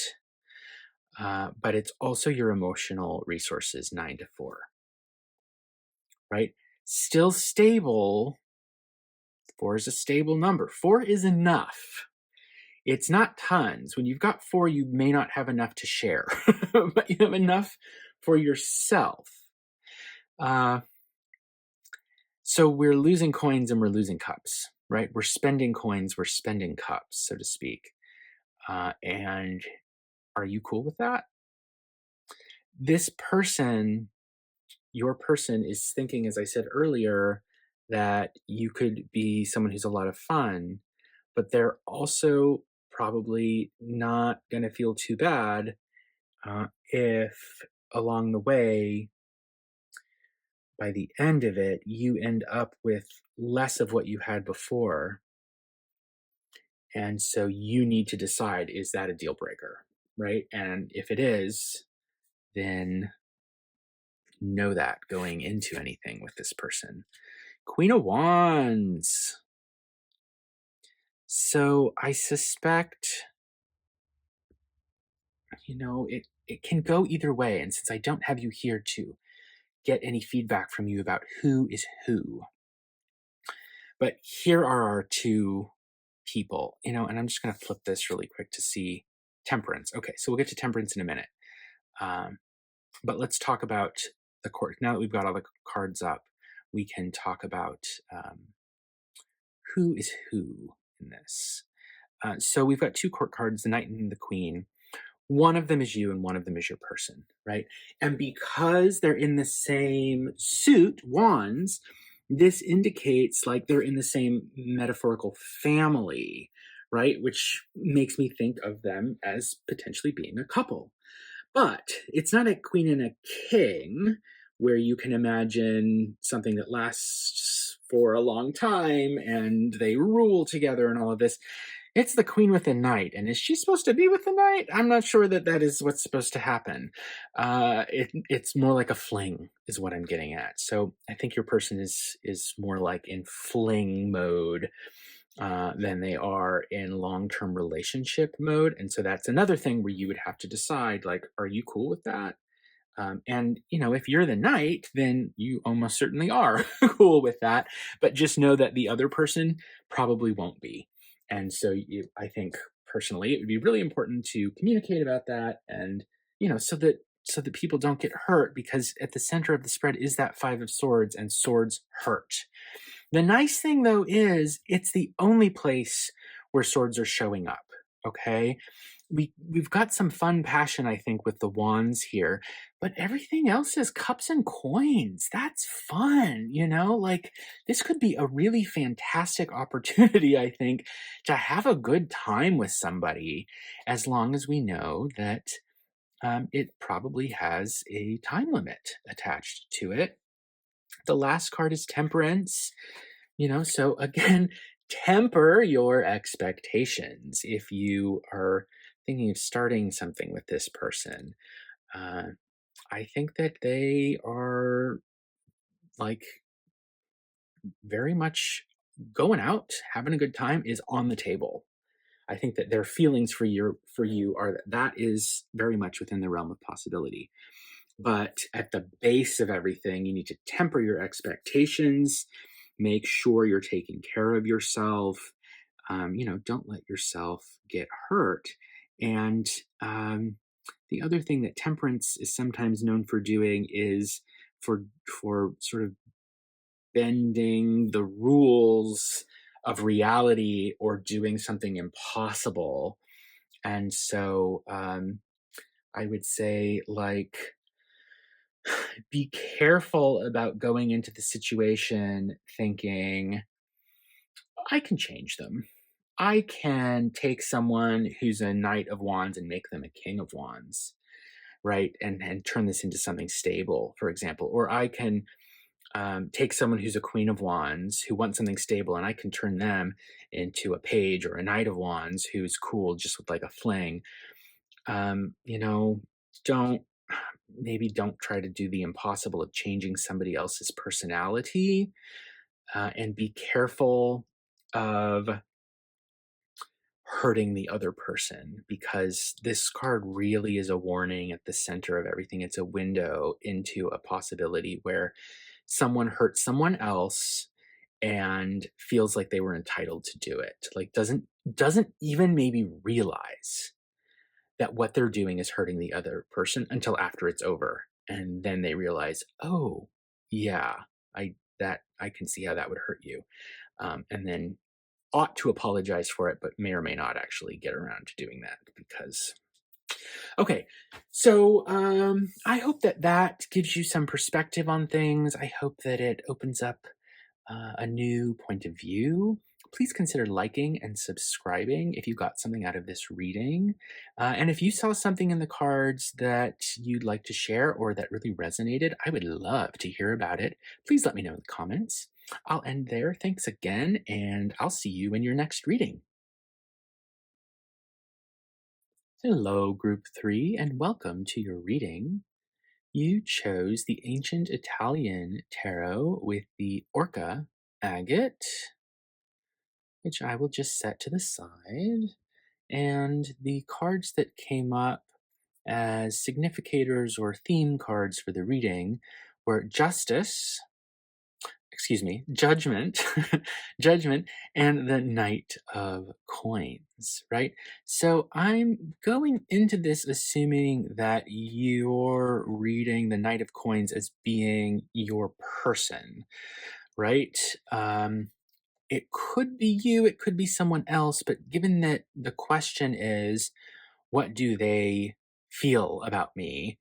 Speaker 1: But it's also your emotional resources, 9 to 4, right? Still stable. 4 is a stable number. 4 is enough. It's not tons. When you've got 4, you may not have enough to share, but you have enough for yourself. So we're losing coins and we're losing cups, right? We're spending coins, we're spending cups, so to speak. And are you cool with that? This person, your person, is thinking, as I said earlier, that you could be someone who's a lot of fun, but they're also probably not going to feel too bad if along the way, by the end of it, you end up with less of what you had before. And so you need to decide, is that a deal breaker, right? And if it is, then know that going into anything with this person. Queen of Wands. So I suspect, it can go either way. And since I don't have you here to get any feedback from you about who is who, but here are our two people, and I'm just going to flip this really quick to see Temperance. Okay, so we'll get to Temperance in a minute. But let's talk about the court. Now that we've got all the cards up, we can talk about who is who in this. So we've got 2 court cards, the Knight and the Queen. One of them is you and one of them is your person, right? And because they're in the same suit, wands, this indicates like they're in the same metaphorical family, right? Which makes me think of them as potentially being a couple. But it's not a queen and a king where you can imagine something that lasts for a long time and they rule together and all of this. It's the queen with the knight. And is she supposed to be with the knight? I'm not sure that that is what's supposed to happen. It's more like a fling is what I'm getting at. So I think your person is more like in fling mode than they are in long-term relationship mode. And so that's another thing where you would have to decide, like, are you cool with that? And if you're the knight, then you almost certainly are cool with that. But just know that the other person probably won't be. And so I think personally, it would be really important to communicate about that, and so that people don't get hurt, because at the center of the spread is that Five of Swords, and swords hurt. The nice thing, though, is it's the only place where swords are showing up. Okay, we've got some fun passion, I think, with the wands here, but everything else is cups and coins. That's fun, like this could be a really fantastic opportunity, I think, to have a good time with somebody, as long as we know that it probably has a time limit attached to it. The last card is Temperance. So again, temper your expectations if you are thinking of starting something with this person. Uh, I think that they are like very much going out, having a good time is on the table. I think that their feelings for you are that is very much within the realm of possibility. But at the base of everything, you need to temper your expectations, make sure you're taking care of yourself. Don't let yourself get hurt. And the other thing that temperance is sometimes known for doing is for sort of bending the rules of reality or doing something impossible. And so I would say, like, be careful about going into the situation thinking, I can change them. I can take someone who's a Knight of Wands and make them a King of Wands, right? And turn this into something stable, for example. Or I can take someone who's a Queen of Wands who wants something stable, and I can turn them into a Page or a Knight of Wands who's cool just with like a fling. Um, you know, don't don't try to do the impossible of changing somebody else's personality, and be careful of hurting the other person, because this card really is a warning at the center of everything. It's a window into a possibility where someone hurts someone else and feels like they were entitled to do it, like doesn't even maybe realize that what they're doing is hurting the other person until after it's over, and then they realize, oh yeah, I can see how that would hurt you, and then ought to apologize for it, but may or may not actually get around to doing that. Because okay, so I hope that that gives you some perspective on things. I hope that it opens up a new point of view. Please consider liking and subscribing if you got something out of this reading. And if you saw something in the cards that you'd like to share or that really resonated, I would love to hear about it. Please let me know in the comments. I'll end there. Thanks again, and I'll see you in your next reading. Hello, Group 3, and welcome to your reading. You chose the Ancient Italian Tarot with the Orca Agate, which I will just set to the side. And the cards that came up as significators or theme cards for the reading were Judgment, Judgment, and the Knight of Coins, right? So I'm going into this assuming that you're reading the Knight of Coins as being your person, right? It could be you, it could be someone else, but given that the question is, what do they feel about me?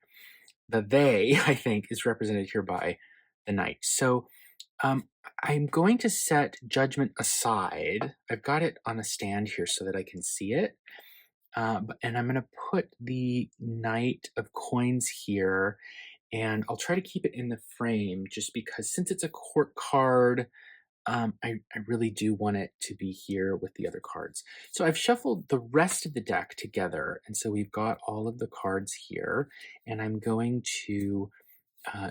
Speaker 1: The they, I think, is represented here by the knight. So Um, I'm going to set Judgment aside. I've got it on a stand here so that I can see it. And I'm going to put the Knight of Coins here, and I'll try to keep it in the frame just because since it's a court card, I really do want it to be here with the other cards. So I've shuffled the rest of the deck together, and so we've got all of the cards here, and I'm going to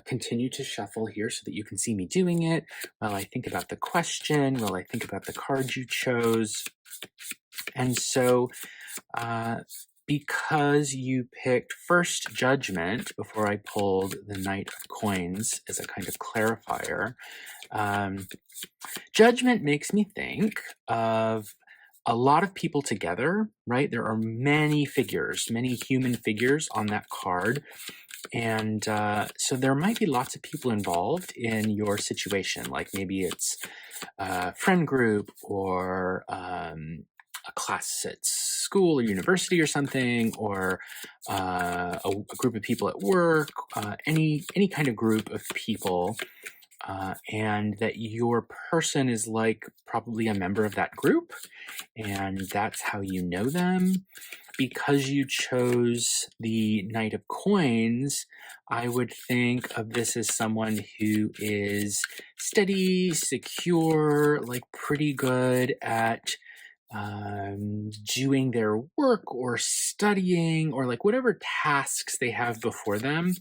Speaker 1: continue to shuffle here so that you can see me doing it while I think about the question, while I think about the cards you chose. And so because you picked first Judgment before I pulled the Knight of Coins as a kind of clarifier, Judgment makes me think of a lot of people together, right? There are many figures, many human figures on that card. And so there might be lots of people involved in your situation, like maybe it's a friend group or a class at school or university or something, or a group of people at work, any kind of group of people, and that your person is like probably a member of that group, and that's how you know them. Because you chose the Knight of Coins, I would think of this as someone who is steady, secure, like pretty good at doing their work or studying or like whatever tasks they have before them.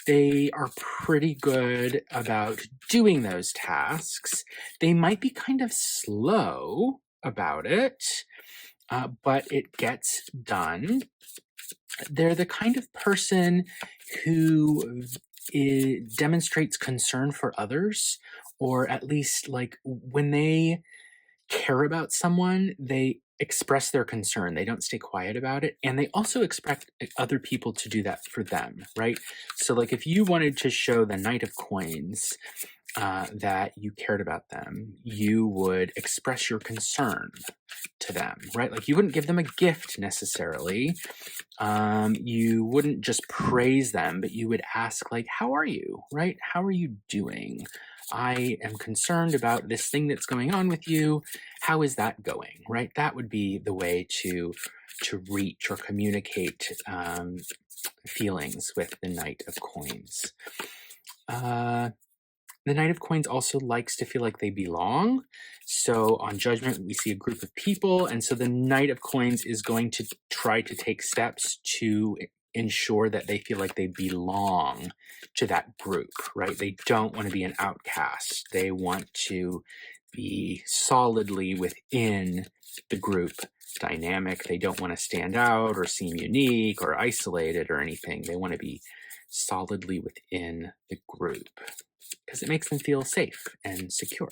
Speaker 1: They are pretty good about doing those tasks. They might be kind of slow about it, but it gets done. They're the kind of person who demonstrates concern for others, or at least like when they care about someone, they express their concern. They don't stay quiet about it. And they also expect other people to do that for them, right? So, like, if you wanted to show the Knight of Coins that you cared about them, you would express your concern to them, right? Like, you wouldn't give them a gift necessarily. You wouldn't just praise them, but you would ask, like, how are you, right? How are you doing? I am concerned about this thing that's going on with you. How is that going, right? That would be the way to reach or communicate feelings with the Knight of Coins. The Knight of Coins also likes to feel like they belong. So on Judgment, we see a group of people. And so the Knight of Coins is going to try to take steps to ensure that they feel like they belong to that group, right? They don't want to be an outcast. They want to be solidly within the group dynamic. They don't want to stand out or seem unique or isolated or anything. They want to be solidly within the group, because it makes them feel safe and secure.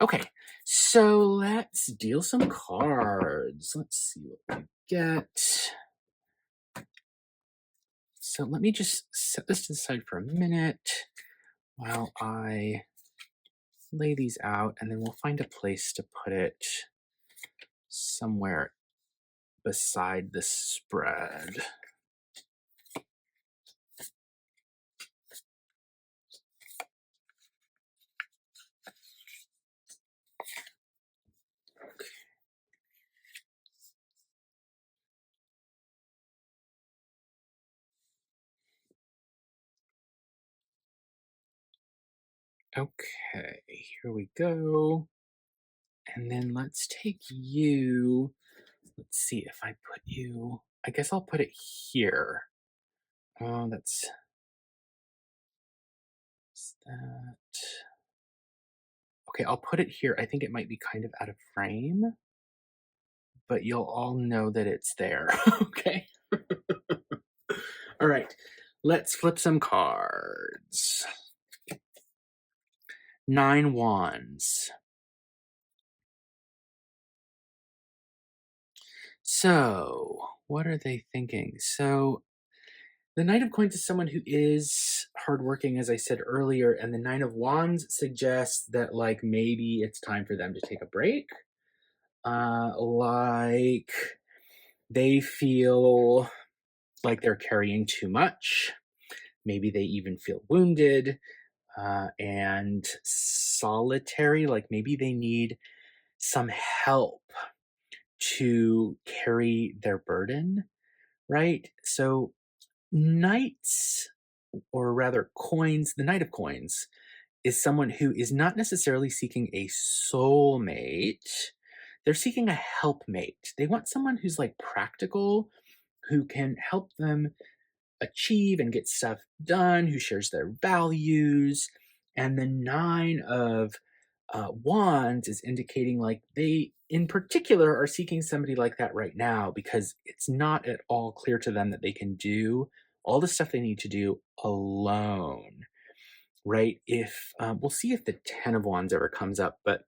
Speaker 1: Okay, so let's deal some cards. Let's see what we get. So let me just set this to the side for a minute while I lay these out, and then we'll find a place to put it somewhere beside the spread. Okay, here we go. And then let's take you. Let's see if I put you. I guess I'll put it here. Oh, that's that. Okay, I'll put it here. I think it might be kind of out of frame, but you'll all know that it's there. Okay. All right, let's flip some cards. 9 Wands. So, what are they thinking? So, the Knight of Coins is someone who is hardworking, as I said earlier, and the Nine of Wands suggests that, like, maybe it's time for them to take a break. Like, they feel like they're carrying too much. Maybe they even feel wounded. and solitary, like maybe they need some help to carry their burden, right? So, knights, or rather coins, the Knight of Coins is someone who is not necessarily seeking a soulmate. They're seeking a helpmate. They want someone who's like practical, who can help them achieve and get stuff done, who shares their values. And the Nine of Wands is indicating like they, in particular, are seeking somebody like that right now because it's not at all clear to them that they can do all the stuff they need to do alone, right? If we'll see if the Ten of Wands ever comes up, but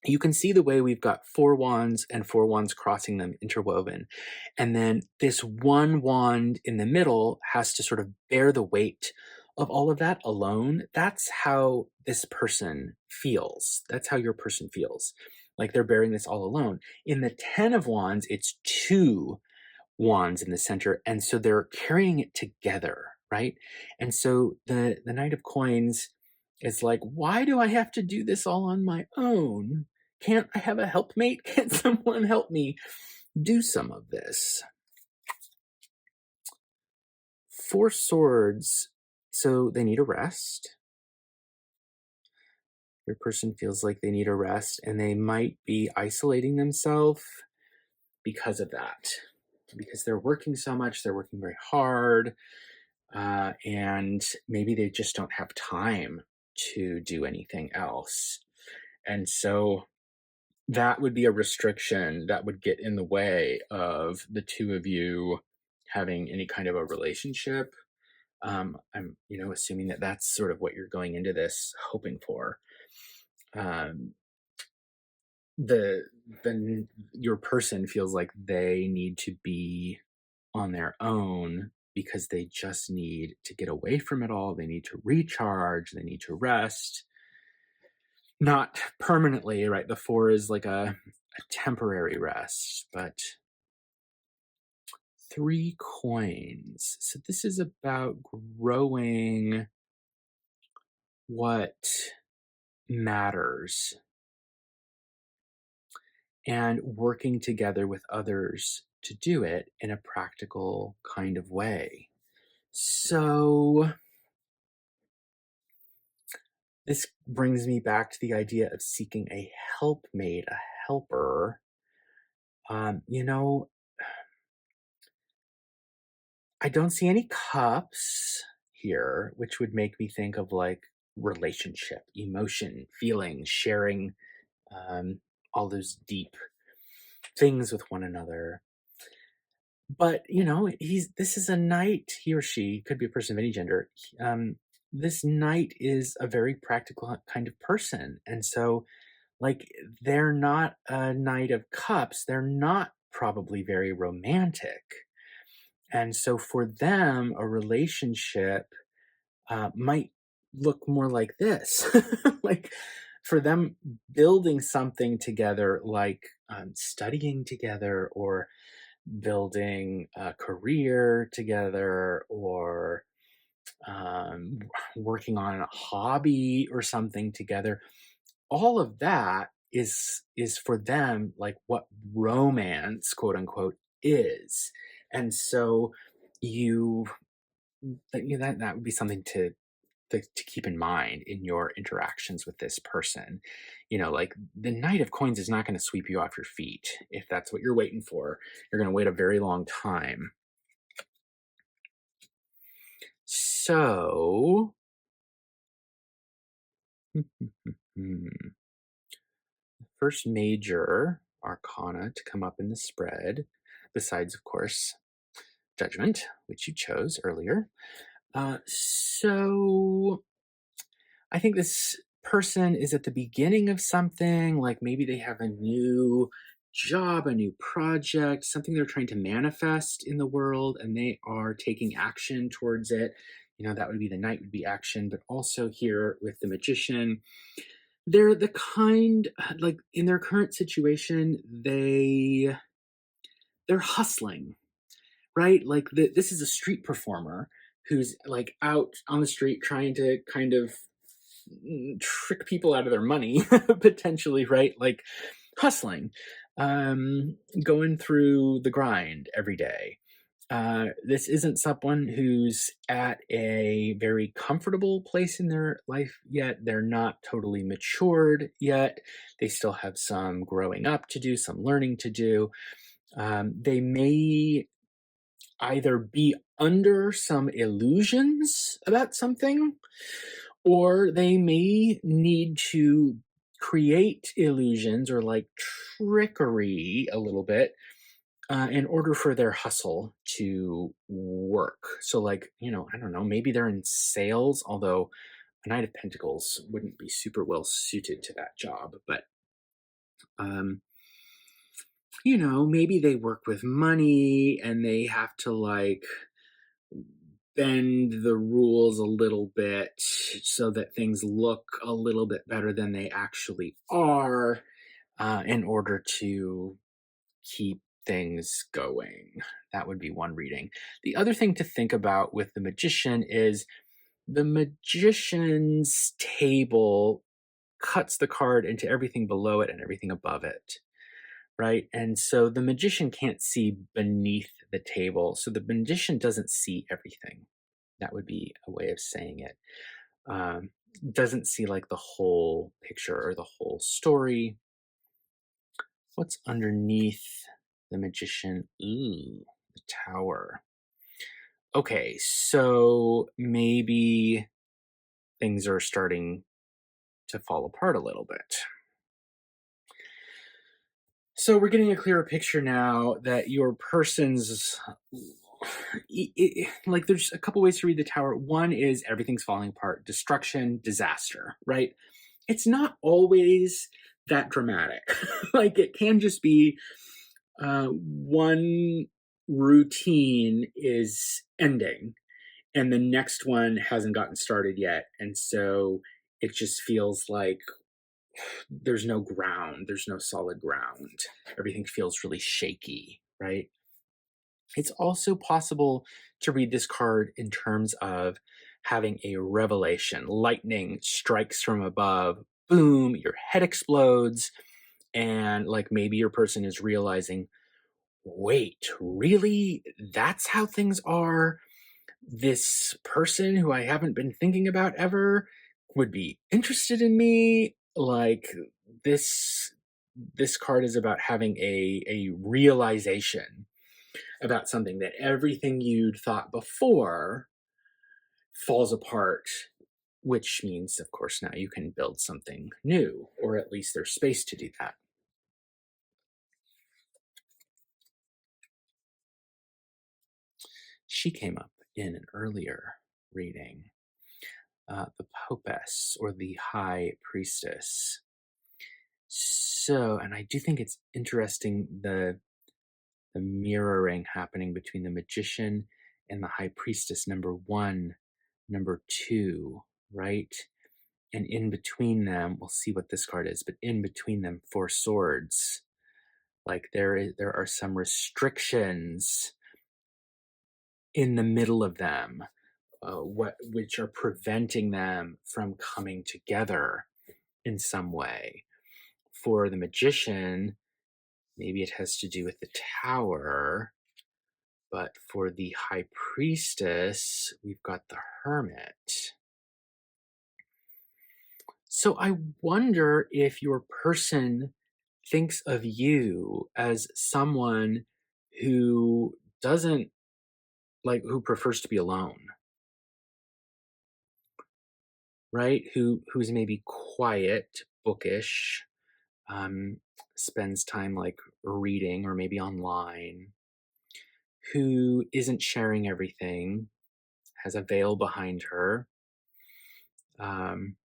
Speaker 1: you can see the way we've got four wands and four wands crossing them interwoven. And then this one wand in the middle has to sort of bear the weight of all of that alone. That's how this person feels. That's how your person feels. Like they're bearing this all alone. In the Ten of Wands, it's two wands in the center. And so they're carrying it together, right? And so the Knight of Coins is like, why do I have to do this all on my own? Can't I have a helpmate? Can't someone help me do some of this? Four Swords, so they need a rest. Your person feels like they need a rest, and they might be isolating themselves because of that. Because they're working so much, they're working very hard, and maybe they just don't have time to do anything else. And so that would be a restriction that would get in the way of the two of you having any kind of a relationship. I'm, assuming that that's sort of what you're going into this hoping for. Um, the your person feels like they need to be on their own because they just need to get away from it all. They need to recharge. They need to rest. Not permanently, right? The four is like a temporary rest, but three coins. So this is about growing what matters and working together with others to do it in a practical kind of way. So this brings me back to the idea of seeking a helpmate, a helper. I don't see any cups here, which would make me think of like relationship, emotion, feelings, sharing um, all those deep things with one another. But this is a knight. He or she could be a person of any gender. This knight is a very practical kind of person, and so like they're not a knight of cups. They're not probably very romantic, and so for them, a relationship might look more like this. Like for them, building something together, like studying together or building a career together or working on a hobby or something together. All of that is for them like what romance, quote unquote, is. And so you that would be something to keep in mind in your interactions with this person. Like the Knight of Coins is not going to sweep you off your feet. If that's what you're waiting for, you're going to wait a very long time. So, the first major arcana to come up in the spread, besides, of course, Judgment, which you chose earlier. So I think this person is at the beginning of something, like maybe they have a new job, a new project, something they're trying to manifest in the world, and they are taking action towards it. That would be the knight, would be action, but also here with the magician, they're the kind, like in their current situation, they're hustling, right? Like this is a street performer who's like out on the street trying to kind of trick people out of their money, potentially, right? Like hustling, going through the grind every day. This isn't someone who's at a very comfortable place in their life yet. They're not totally matured yet. They still have some growing up to do, some learning to do. They may either be under some illusions about something, or they may need to create illusions or like trickery a little bit in order for their hustle to work. So, like, I don't know, maybe they're in sales, although a Knight of Pentacles wouldn't be super well suited to that job. But, um, maybe they work with money and they have to like bend the rules a little bit so that things look a little bit better than they actually are in order to keep things going. That would be one reading. The other thing to think about with the magician is the magician's table cuts the card into everything below it and everything above it, right? And so the magician can't see beneath the table. So the magician doesn't see everything. That would be a way of saying it. Doesn't see like the whole picture or the whole story. What's underneath the magician? Ooh, the Tower. Okay, so maybe things are starting to fall apart a little bit. So we're getting a clearer picture now that your person's like there's a couple ways to read the Tower. One is everything's falling apart, destruction, disaster, right? It's not always that dramatic. Like it can just be one routine is ending and the next one hasn't gotten started yet. And so it just feels like there's no ground, there's no solid ground. Everything feels really shaky, right? It's also possible to read this card in terms of having a revelation. Lightning strikes from above, boom, your head explodes, and like maybe your person is realizing, wait, really? That's how things are? This person who I haven't been thinking about ever would be interested in me? Like this card is about having a realization about something, that everything you'd thought before falls apart, which means, of course, now you can build something new, or at least there's space to do that. She came up in an earlier reading, the Popess, or the High Priestess. So, and I do think it's interesting the mirroring happening between the Magician and the High Priestess, number one, number two, right? And in between them, we'll see what this card is, but in between them, Four Swords. Like there are some restrictions in the middle of them, which are preventing them from coming together in some way. For the Magician, maybe it has to do with the Tower, but for the High Priestess, we've got the Hermit. So I wonder if your person thinks of you as someone who doesn't who prefers to be alone, right? Who's maybe quiet, bookish, um, spends time like reading or maybe online, who isn't sharing everything, has a veil behind her, um,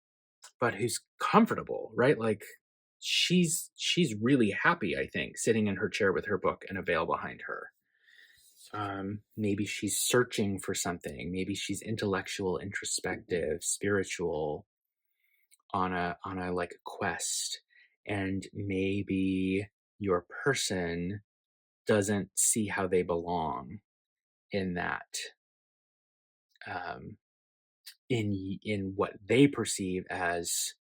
Speaker 1: but who's comfortable, right? Like she's really happy, I think, sitting in her chair with her book and a veil behind her. Maybe she's searching for something. Maybe she's intellectual, introspective, spiritual, on a like quest, and maybe your person doesn't see how they belong in that in what they perceive as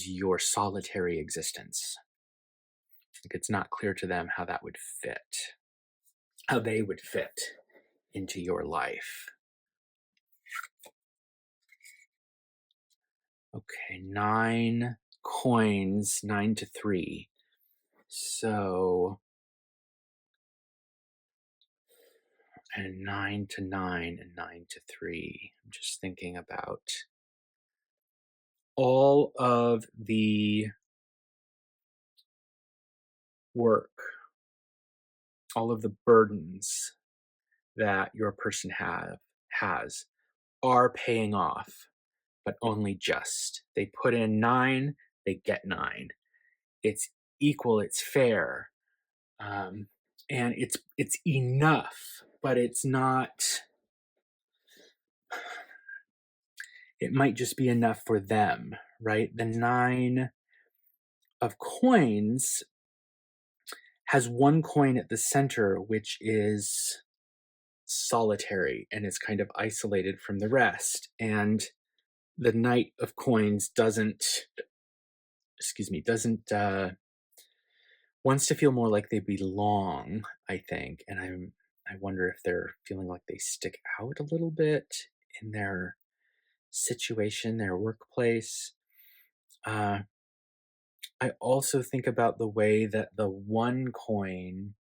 Speaker 1: your solitary existence. Like it's not clear to them how that would fit, how they would fit into your life. Okay, 9 coins, 9 to 3. So, and 9 to 9 and 9 to 3. I'm just thinking about all of the work, all of the burdens that your person has are paying off, but only just. They put in 9, they get 9. It's equal, it's fair, and it's enough, but it's not. It might just be enough for them, right? The 9 of coins has 1 coin at the center, which is solitary and is kind of isolated from the rest. And the Knight of Coins doesn't wants to feel more like they belong, I think. And I wonder if they're feeling like they stick out a little bit in their situation, their workplace. I also think about the way that the 1 coin,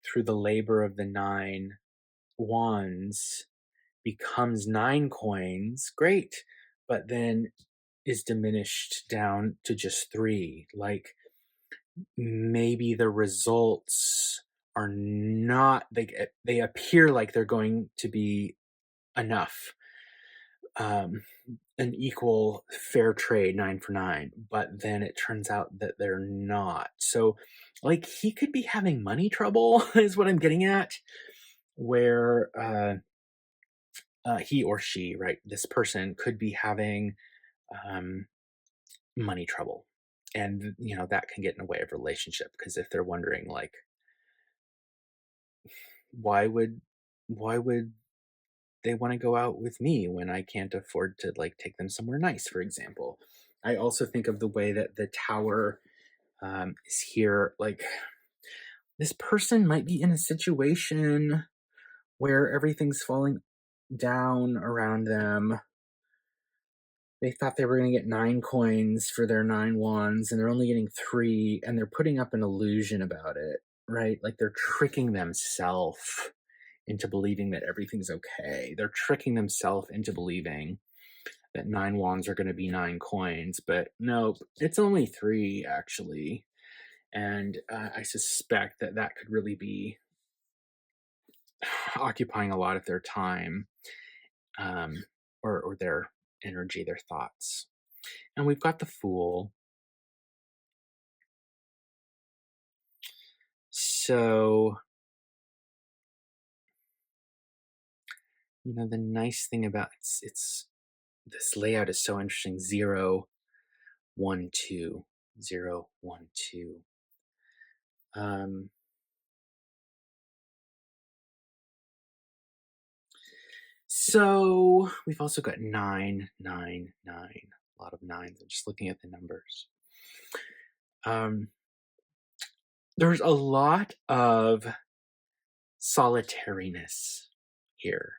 Speaker 1: through the labor of the 9 wands, becomes 9 coins. Great. But then is diminished down to just 3. Like maybe the results are not, they appear like they're going to be enough, an equal fair trade 9 for 9, but then it turns out that they're not. So like he could be having money trouble is what I'm getting at, where he or she, right, this person could be having money trouble. And that can get in the way of relationship, because if they're wondering like, why would they want to go out with me when I can't afford to like take them somewhere nice, for example. I also think of the way that the Tower is here. Like this person might be in a situation where everything's falling down around them. They thought they were going to get 9 coins for their 9 wands, and they're only getting 3, and they're putting up an illusion about it, right? Like they're tricking themselves into believing that everything's okay. They're tricking themselves into believing that 9 wands are going to be 9 coins, but nope, it's only 3 actually. And I suspect that could really be occupying a lot of their time, or their energy, their thoughts. And we've got the Fool. So, the nice thing about it's this layout is so interesting. 0, 1, 2, 0, 1, 2. So we've also got 9, 9, 9. A lot of 9s. I'm just looking at the numbers. There's a lot of solitariness here.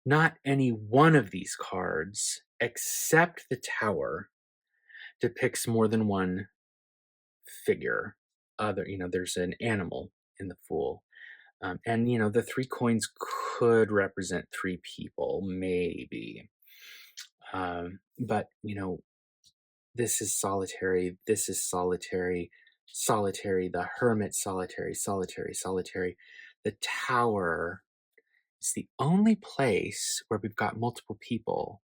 Speaker 1: Not any one of these cards, except the Tower, depicts more than one figure. There's an animal in the Fool. And, the 3 coins could represent 3 people, maybe. But, this is solitary, this is solitary, solitary, the Hermit, solitary, solitary, solitary. The Tower is the only place where we've got multiple people.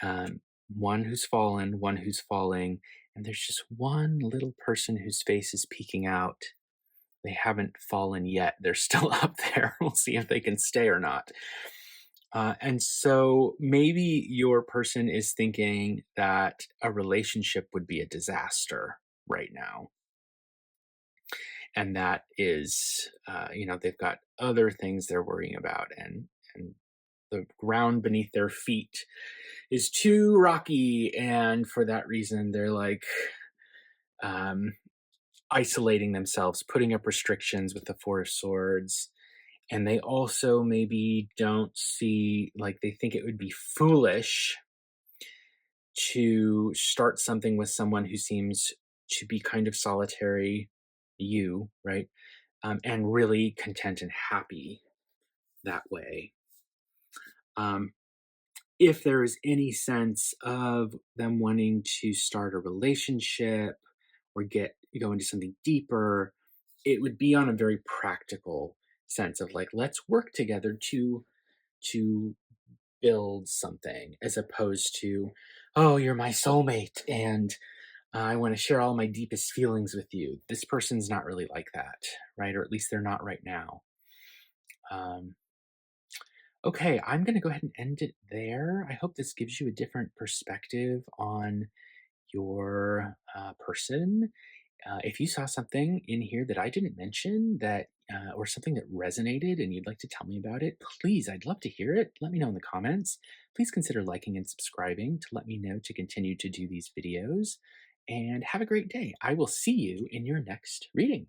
Speaker 1: One who's fallen, one who's falling, and there's just one little person whose face is peeking out. They haven't fallen yet. They're still up there. We'll see if they can stay or not. And so maybe your person is thinking that a relationship would be a disaster right now. And that is, they've got other things they're worrying about. And the ground beneath their feet is too rocky, and for that reason, they're like um, isolating themselves, putting up restrictions with the Four of Swords. And they also maybe don't see, like, they think it would be foolish to start something with someone who seems to be kind of solitary, you, right? And really content and happy that way. Um, if there is any sense of them wanting to start a relationship or go into something deeper, it would be on a very practical sense of like, let's work together to build something, as opposed to, oh, you're my soulmate and I want to share all my deepest feelings with you. This person's not really like that, right? Or at least they're not right now. Um, okay, I'm going to go ahead and end it there. I hope this gives you a different perspective on your person. If you saw something in here that I didn't mention that or something that resonated and you'd like to tell me about it, please, I'd love to hear it. Let me know in the comments. Please consider liking and subscribing to let me know to continue to do these videos. And have a great day. I will see you in your next reading.